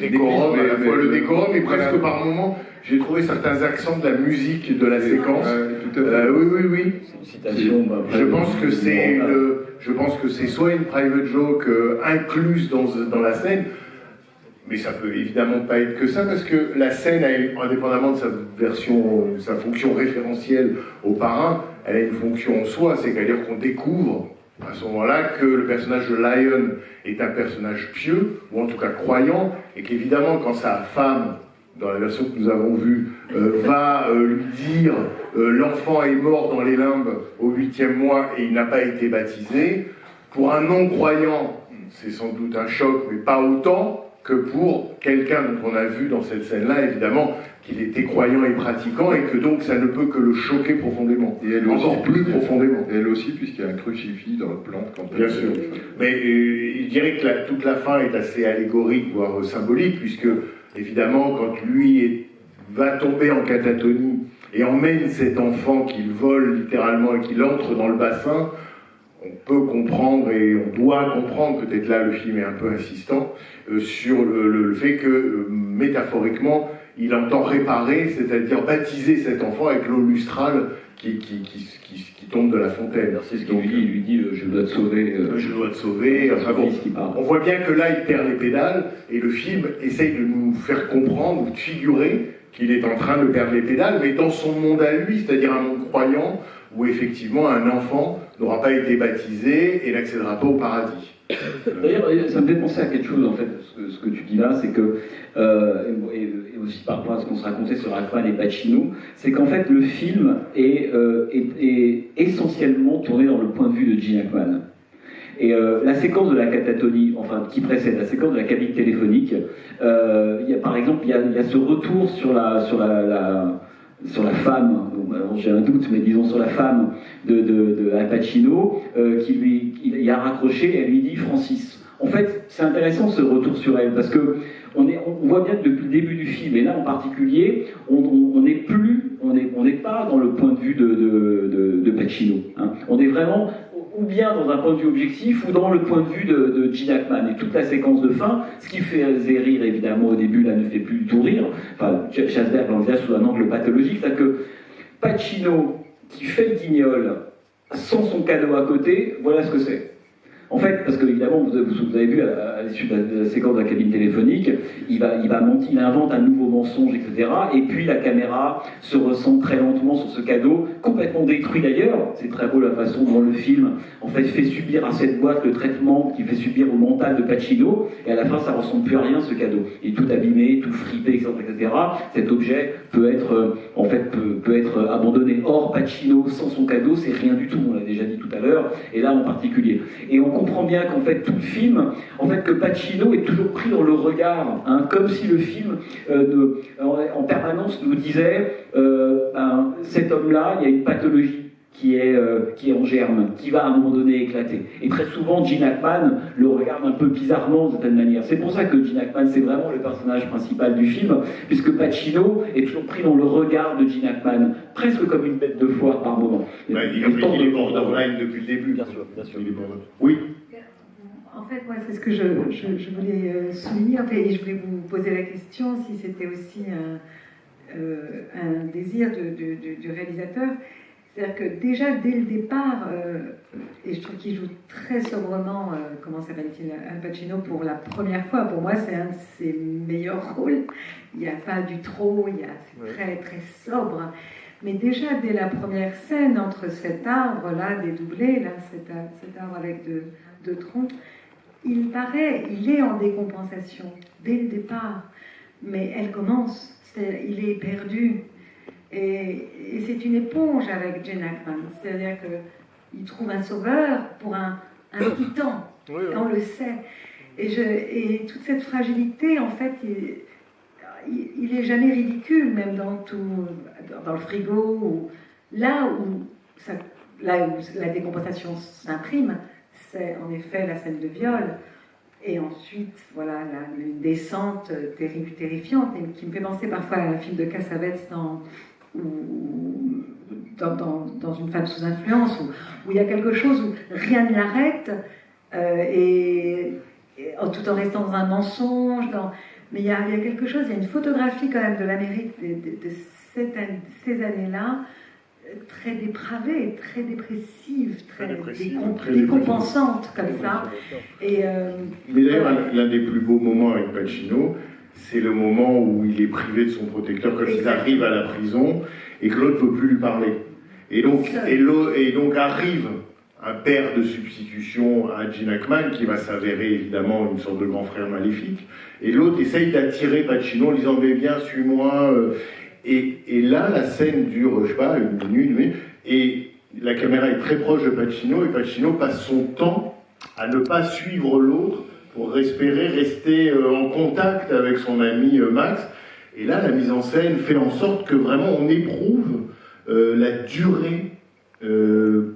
décorum, à la fois le décorum et presque par moments, j'ai trouvé certains accents de la musique de la séquence. Oui. C'est une citation. Je pense que c'est soit une private joke incluse dans la scène, mais ça peut évidemment pas être que ça, parce que la scène, indépendamment de sa fonction référentielle au Parrain, elle a une fonction en soi, c'est-à-dire qu'on découvre à ce moment-là que le personnage de Lion est un personnage pieux, ou en tout cas croyant, et qu'évidemment quand sa femme, dans la version que nous avons vue, va lui dire l'enfant est mort dans les limbes au 8e mois et il n'a pas été baptisé, pour un non-croyant, c'est sans doute un choc, mais pas autant que pour quelqu'un dont on a vu dans cette scène-là, évidemment, qu'il était croyant et pratiquant, et que donc ça ne peut que le choquer profondément, et elle encore aussi, plus profondément. Et elle aussi, puisqu'il y a un crucifix dans le plan. Bien sûr. Mais il dirait que toute la fin est assez allégorique, voire symbolique, puisque, évidemment, quand lui va tomber en catatonie et emmène cet enfant qu'il vole littéralement et qu'il entre dans le bassin, on peut comprendre, et on doit comprendre, peut-être là le film est un peu insistant, sur le fait que, métaphoriquement, il entend réparer, c'est-à-dire baptiser cet enfant avec l'eau lustrale qui tombe de la fontaine. C'est ce qu'il lui dit, il lui dit je dois te sauver. Je dois te sauver. Enfin, bon, on voit bien que là, il perd les pédales, et le film essaye de nous faire comprendre, ou de figurer, qu'il est en train de perdre les pédales, mais dans son monde à lui, c'est-à-dire un monde croyant, où effectivement un enfant n'aura pas été baptisé et n'accédera pas au paradis. D'ailleurs, ça me fait penser à quelque chose, en fait, ce que tu dis là, c'est que, et aussi par rapport à ce qu'on se racontait sur Ackman et Pacino, c'est qu'en fait le film est essentiellement tourné dans le point de vue de Gene Hackman. Et la séquence de la catatonie, enfin qui précède la séquence de la cabine téléphonique, par exemple, il y a ce retour sur la femme, j'ai un doute, mais disons sur la femme de Al Pacino, il a raccroché, elle lui dit Francis. En fait, c'est intéressant ce retour sur elle, parce que on voit bien que depuis le début du film, et là en particulier, on n'est pas dans le point de vue de Pacino. Hein. On est vraiment ou bien dans un point de vue objectif, ou dans le point de vue de Gene Hackman. Et toute la séquence de fin, ce qui faisait rire évidemment au début, là ne fait plus du tout rire, enfin, Chasberg l'envisage sous un angle pathologique, c'est-à-dire que Pacino, qui fait le guignol sans son cadeau à côté, voilà ce que c'est. En fait, parce que évidemment, vous avez vu à l'issue de la séquence de la cabine téléphonique, il mentir, il invente un nouveau mensonge, etc. Et puis la caméra se ressent très lentement sur ce cadeau, complètement détruit d'ailleurs. C'est très beau la façon dont le film en fait subir à cette boîte le traitement qu'il fait subir au mental de Pacino. Et à la fin, ça ne ressemble plus à rien ce cadeau. Il est tout abîmé, tout fripé, etc. Cet objet peut être peut être abandonné. Or, Pacino sans son cadeau, c'est rien du tout. On l'a déjà dit tout à l'heure. Et là en particulier. Et on comprend bien qu'en fait tout le film, en fait que Pacino est toujours pris dans le regard, hein, comme si le film en permanence nous disait cet homme-là, il y a une pathologie qui est en germe, qui va à un moment donné éclater. Et très souvent, Gene Hackman le regarde un peu bizarrement, de certaine manière. C'est pour ça que Gene Hackman, c'est vraiment le personnage principal du film, puisque Pacino est toujours pris dans le regard de Gene Hackman, presque comme une bête de foire par moment. Il est borderline depuis le début. Bien sûr, bien sûr. Oui. En fait, moi, c'est ce que je voulais souligner, et je voulais vous poser la question si c'était aussi un désir du réalisateur. C'est-à-dire que déjà, dès le départ, et je trouve qu'il joue très sobrement, comment s'appelle-t-il, Al Pacino, pour la première fois. Pour moi, c'est un de ses meilleurs rôles. Il n'y a pas du trop, c'est très, très sobre. Mais déjà, dès la première scène, entre cet arbre-là, dédoublé, là, cet arbre avec deux troncs, il est en décompensation, dès le départ. Mais elle commence, il est perdu. Et c'est une éponge avec Gene Hackman, c'est-à-dire qu'il trouve un sauveur pour un titan, on le sait. Et toute cette fragilité, en fait, il est jamais ridicule, même dans le frigo, là où la décompensation s'imprime, c'est en effet la scène de viol. Et ensuite, voilà, une descente terrible, terrifiante, et qui me fait penser parfois à un film de Cassavetes dans Une femme sous influence, où il y a quelque chose où rien ne l'arrête, tout en restant dans un mensonge. Mais il y a quelque chose, il y a une photographie quand même de l'Amérique de ces années-là, très dépravée, très dépressive, très décompensante comme ça. Mais d'ailleurs, l'un des plus beaux moments avec Pacino, c'est le moment où il est privé de son protecteur quand ils arrivent à la prison et que l'autre ne peut plus lui parler. Et donc arrive un père de substitution à Gene Hackman qui va s'avérer évidemment une sorte de grand frère maléfique. Et l'autre essaye d'attirer Pacino en disant « Mais viens, suis-moi ». Et là, la scène dure, je sais pas, une minute, et la caméra est très proche de Pacino, et Pacino passe son temps à ne pas suivre l'autre pour espérer rester en contact avec son ami Max. Et là, la mise en scène fait en sorte que vraiment on éprouve la durée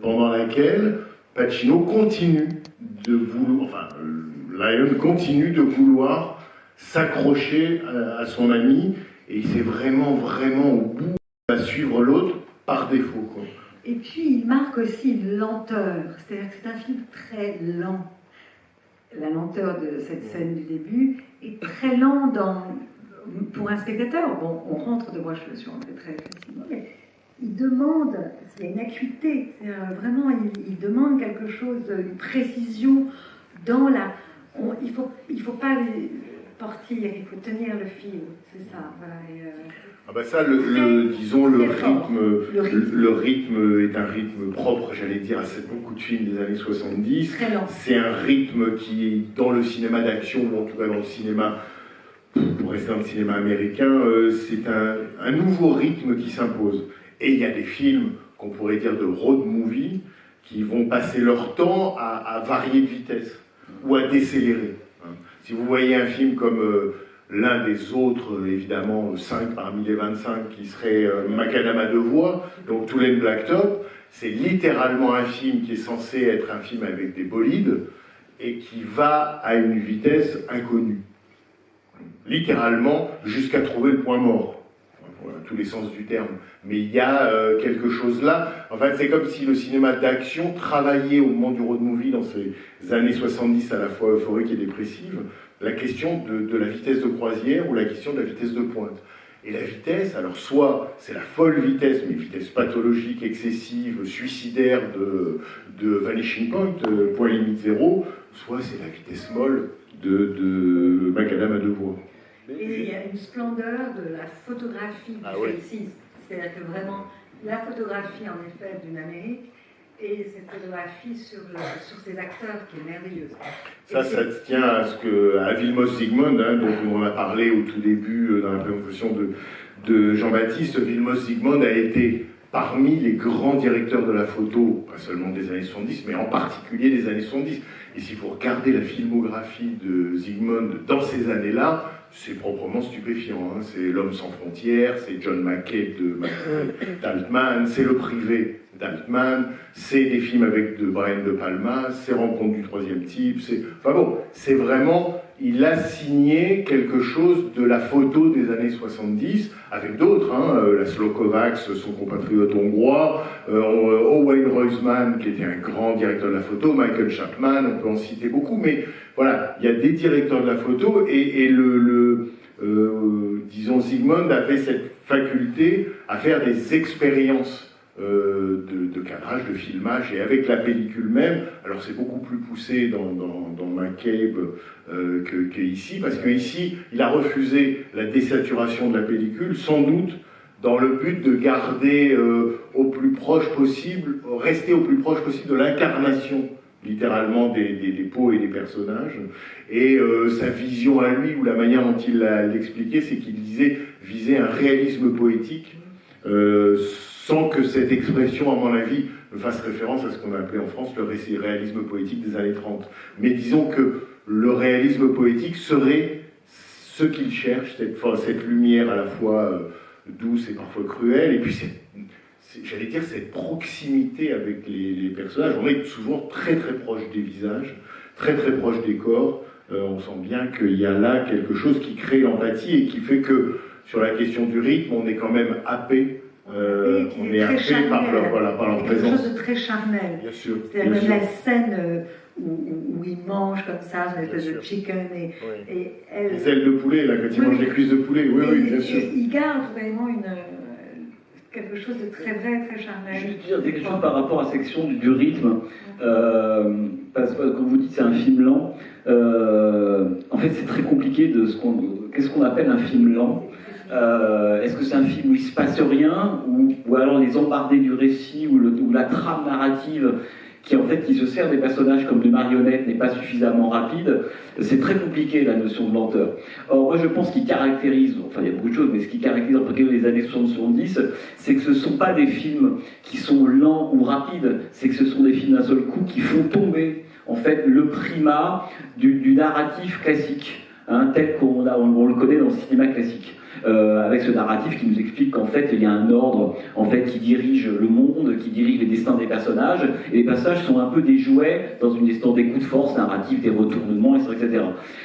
pendant laquelle Pacino continue de vouloir, Lion continue de vouloir s'accrocher à son ami. Et c'est vraiment, vraiment au bout à suivre l'autre par défaut, quoi. Et puis, il marque aussi une lenteur. C'est-à-dire que c'est un film très lent. La lenteur de cette scène du début est très lent pour un spectateur. Bon, on rentre de moi, je suis rentrée très facilement, mais il demande, il y a une acuité. Vraiment, il demande quelque chose, une précision dans la... il faut pas... portir, il faut tenir le fil, c'est ça. Voilà, ça, disons, le rythme est un rythme propre, j'allais dire, à beaucoup de films des années 70. C'est un rythme qui, dans le cinéma d'action, ou en tout cas dans le cinéma, pour rester dans le cinéma américain, c'est un nouveau rythme qui s'impose. Et il y a des films qu'on pourrait dire de road movie qui vont passer leur temps à varier de vitesse ou à décélérer. Si vous voyez un film comme l'un des autres, évidemment, 5 parmi les 25, qui serait Macadam à deux voix, donc Tulane Blacktop, c'est littéralement un film qui est censé être un film avec des bolides et qui va à une vitesse inconnue. Littéralement, jusqu'à trouver le point mort, dans tous les sens du terme. Mais il y a quelque chose là. En fait, c'est comme si le cinéma d'action travaillait au moment du road movie dans ces années 70 à la fois euphorique et dépressive, la question de la vitesse de croisière ou la question de la vitesse de pointe. Et la vitesse, alors soit c'est la folle vitesse, mais vitesse pathologique, excessive, suicidaire de Vanishing Point, point limite zéro, soit c'est la vitesse molle de Macadam à deux voies. Et il y a une splendeur de la photographie du film. C'est-à-dire que vraiment, la photographie en effet d'une Amérique, et cette photographie sur ces acteurs qui est merveilleuse. Ça tient à Vilmos Zsigmond, hein, dont on a parlé au tout début dans la présentation de Jean-Baptiste. Vilmos Zsigmond a été parmi les grands directeurs de la photo, pas seulement des années 70, mais en particulier des années 70. Et si vous regardez la filmographie de Zsigmond dans ces années-là, c'est proprement stupéfiant. Hein. C'est L'Homme sans frontières, c'est John McCabe d'Altman, c'est Le Privé d'Altman, c'est des films avec de Brian De Palma, c'est Rencontre du troisième type, enfin bon, c'est vraiment, il a signé quelque chose de la photo des années 70, avec d'autres, hein, Laszlo Kovacs, son compatriote hongrois, Owen Roizman, qui était un grand directeur de la photo, Michael Chapman, on peut en citer beaucoup, mais voilà, il y a des directeurs de la photo, et disons, Zsigmond avait cette faculté à faire des expériences de cadrage, de filmage, et avec la pellicule même. Alors c'est beaucoup plus poussé dans McCabe qu'ici, parce qu'ici, il a refusé la désaturation de la pellicule, sans doute dans le but de garder au plus proche possible, rester au plus proche possible de l'incarnation, littéralement, des peaux et des personnages. Et sa vision à lui, ou la manière dont il l'expliquait, c'est qu'il visait un réalisme poétique, sans que cette expression, à mon avis, ne fasse référence à ce qu'on appelait en France le réalisme poétique des années 30. Mais disons que le réalisme poétique serait ce qu'il cherche, cette lumière à la fois douce et parfois cruelle, et puis j'allais dire cette proximité avec les personnages. On est souvent très très proche des visages, très très proche des corps. On sent bien qu'il y a là quelque chose qui crée l'empathie et qui fait que sur la question du rythme, on est quand même happé. On est happé par leur présence. Quelque chose de très charnel. Bien sûr. C'est-à-dire même la scène où ils mangent comme ça, une espèce de chicken, et elle... Les ailes de poulet, là, quand ils mangent des cuisses de poulet, oui, bien sûr. Ils gardent vraiment quelque chose de très vrai, très charnel. Juste dire quelque chose par rapport à la section du rythme, parce que quand vous dites c'est un film lent, en fait c'est très compliqué qu'est-ce qu'on appelle un film lent. Est-ce que c'est un film où il ne se passe rien, ou alors les embardés du récit, ou la trame narrative qui se sert des personnages comme de marionnettes n'est pas suffisamment rapide? C'est très compliqué la notion de lenteur. Or moi je pense qu'il caractérise, enfin il y a beaucoup de choses, mais ce qui caractérise en particulier les années 70, c'est que ce ne sont pas des films qui sont lents ou rapides, c'est que ce sont des films d'un seul coup qui font tomber en fait le primat du narratif classique, hein, tel qu'on le connaît dans le cinéma classique. Avec ce narratif qui nous explique qu'en fait il y a un ordre en fait qui dirige le monde, qui dirige les destins des personnages, et les personnages sont un peu des jouets dans des coups de force narratifs, des retournements, etc.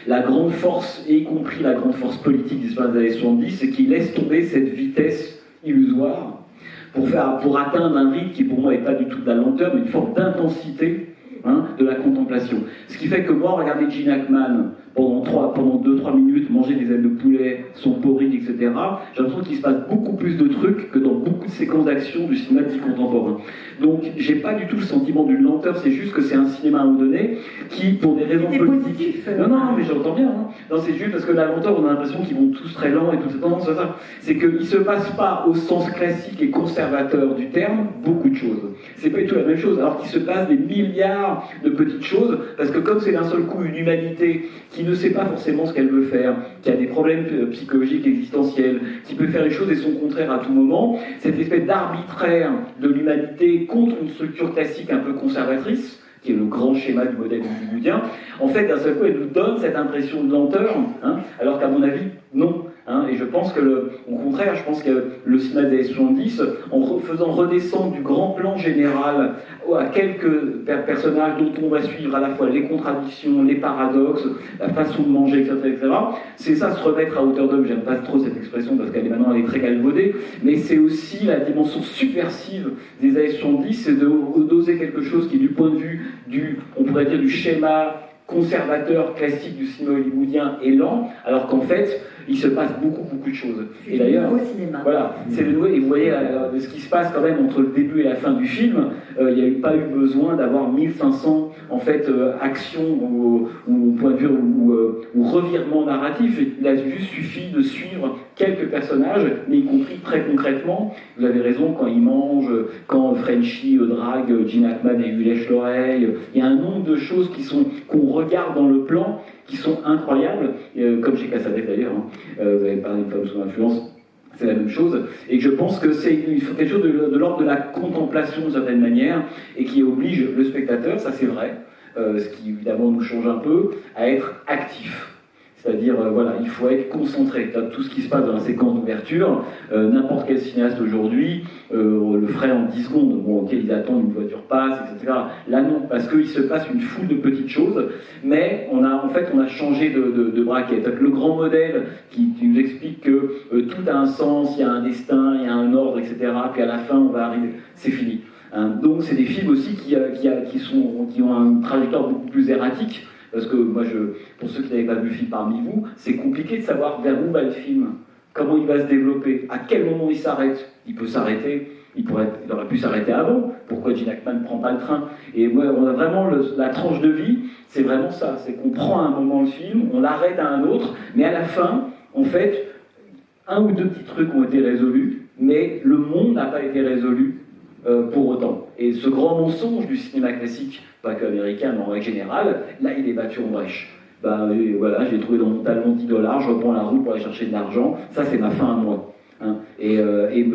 La grande force, et y compris la grande force politique des années 70, c'est qu'il laisse tomber cette vitesse illusoire pour atteindre un rythme qui pour moi n'est pas du tout de la lenteur, mais une forme d'intensité, hein, de la contemplation. Ce qui fait que moi, regarder Gene Hackman pendant 2-3 minutes, manger des ailes de poulet, son porridge, etc., j'ai l'impression qu'il se passe beaucoup plus de trucs que dans beaucoup de séquences d'action du cinéma dit contemporain. Donc, j'ai pas du tout le sentiment d'une lenteur, c'est juste que c'est un cinéma à un moment donné qui, pour des raisons politiques... Non, mais j'entends bien. Hein. Non, c'est juste parce que la lenteur, on a l'impression qu'ils vont tous très lents et tout ça. Non, c'est ça. C'est qu'il se passe pas, au sens classique et conservateur du terme, beaucoup de choses. C'est pas du tout la même chose, alors qu'il se passe des milliards de petites choses, parce que comme c'est d'un seul coup une humanité qui ne sait pas forcément ce qu'elle veut faire, qui a des problèmes psychologiques existentiels, qui peut faire les choses et son contraire à tout moment, cette espèce d'arbitraire de l'humanité contre une structure classique un peu conservatrice, qui est le grand schéma du modèle hollywoodien, en fait, d'un seul coup, elle nous donne cette impression de lenteur, hein, alors qu'à mon avis, non. Hein, et je pense que, au contraire, je pense que le cinéma des années 70, en faisant redescendre du grand plan général à quelques personnages dont on va suivre à la fois les contradictions, les paradoxes, la façon de manger, etc., c'est ça, se remettre à hauteur d'homme. J'aime pas trop cette expression parce qu'elle est très galvaudée, mais c'est aussi la dimension subversive des années 70, c'est d'oser quelque chose qui, du point de vue on pourrait dire, du schéma conservateur classique du cinéma hollywoodien est lent, alors qu'en fait, il se passe beaucoup de choses. Et d'ailleurs, voilà, c'est le nouveau, et vous voyez ce qui se passe quand même entre le début et la fin du film, il n'y a pas eu besoin d'avoir 1500 en fait, actions ou point de vue ou revirement narratif. Il a juste suffi de suivre quelques personnages, mais y compris très concrètement. Vous avez raison, quand il mange, quand Frenchie drague Gene Hackman et lui lèche l'oreille, il y a un nombre de choses qu'on regarde dans le plan qui sont incroyables, comme chez Cassavetes d'ailleurs, hein. Vous avez parlé de femmes sous influence, c'est la même chose, et je pense que c'est quelque chose de l'ordre de la contemplation d'une certaine manière, et qui oblige le spectateur, ça c'est vrai, ce qui évidemment nous change un peu, à être actif. C'est-à-dire, voilà, il faut être concentré. Tout ce qui se passe dans la séquence d'ouverture, n'importe quel cinéaste aujourd'hui le ferait en 10 secondes. Bon, ok, ils attendent une voiture passe, etc. Là, non, parce qu'il se passe une foule de petites choses, mais on a changé de braquet. Le grand modèle qui nous explique que tout a un sens, il y a un destin, il y a un ordre, etc. Puis à la fin, on va arriver. C'est fini. Hein. Donc, c'est des films aussi qui ont une trajectoire beaucoup plus erratique. Parce que moi, pour ceux qui n'avaient pas vu le film parmi vous, c'est compliqué de savoir vers où va le film, comment il va se développer, à quel moment il s'arrête. Il peut s'arrêter, il aurait pu s'arrêter avant. Pourquoi Gene Hackman ne prend pas le train? Et moi, on a vraiment la tranche de vie, c'est vraiment ça. C'est qu'on prend à un moment le film, on l'arrête à un autre, mais à la fin, en fait, un ou deux petits trucs ont été résolus, mais le monde n'a pas été résolu pour autant. Et ce grand mensonge du cinéma classique, pas que américain, mais en règle générale, là, il est battu en brèche. Voilà, j'ai trouvé dans mon talon $10, je reprends la route pour aller chercher de l'argent, ça c'est ma fin à moi. Hein. Et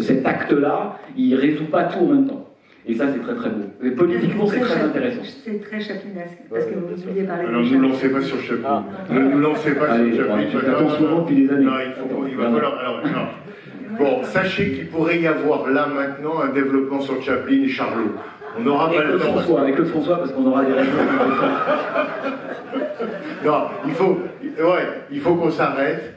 cet acte-là, il ne résout pas tout en même temps. Et ça, c'est très très beau. Et politiquement, c'est très intéressant. C'est très chaplinesque, parce que vous vouliez parler de ne nous lancez pas sur Chaplin. Ne nous lancez pas sur Chaplin. J'attends souvent depuis des années. Non, il va falloir... Alors, non. Bon, sachez qu'il pourrait y avoir là maintenant un développement sur Chaplin et Charlot. On n'aura pas le temps. Avec le François, parce qu'on aura des réponses. Non, il faut qu'on s'arrête.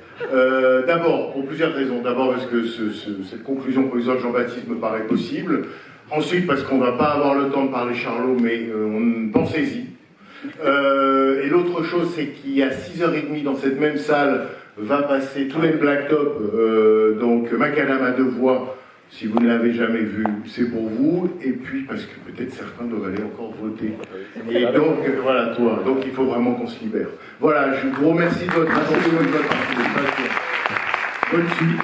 D'abord, pour plusieurs raisons. D'abord parce que cette conclusion provisoire de Jean-Baptiste me paraît possible. Ensuite, parce qu'on ne va pas avoir le temps de parler Charlot, mais pensez-y. Et l'autre chose, c'est qu'il y a 6h30 dans cette même salle, va passer tous les Blacktop, donc Macadam à deux voix. Si vous ne l'avez jamais vu, c'est pour vous. Et puis, parce que peut-être certains doivent aller encore voter. Et donc, voilà, toi. Donc, il faut vraiment qu'on se libère. Voilà, je vous remercie de votre attention et de votre participation. Bonne suite.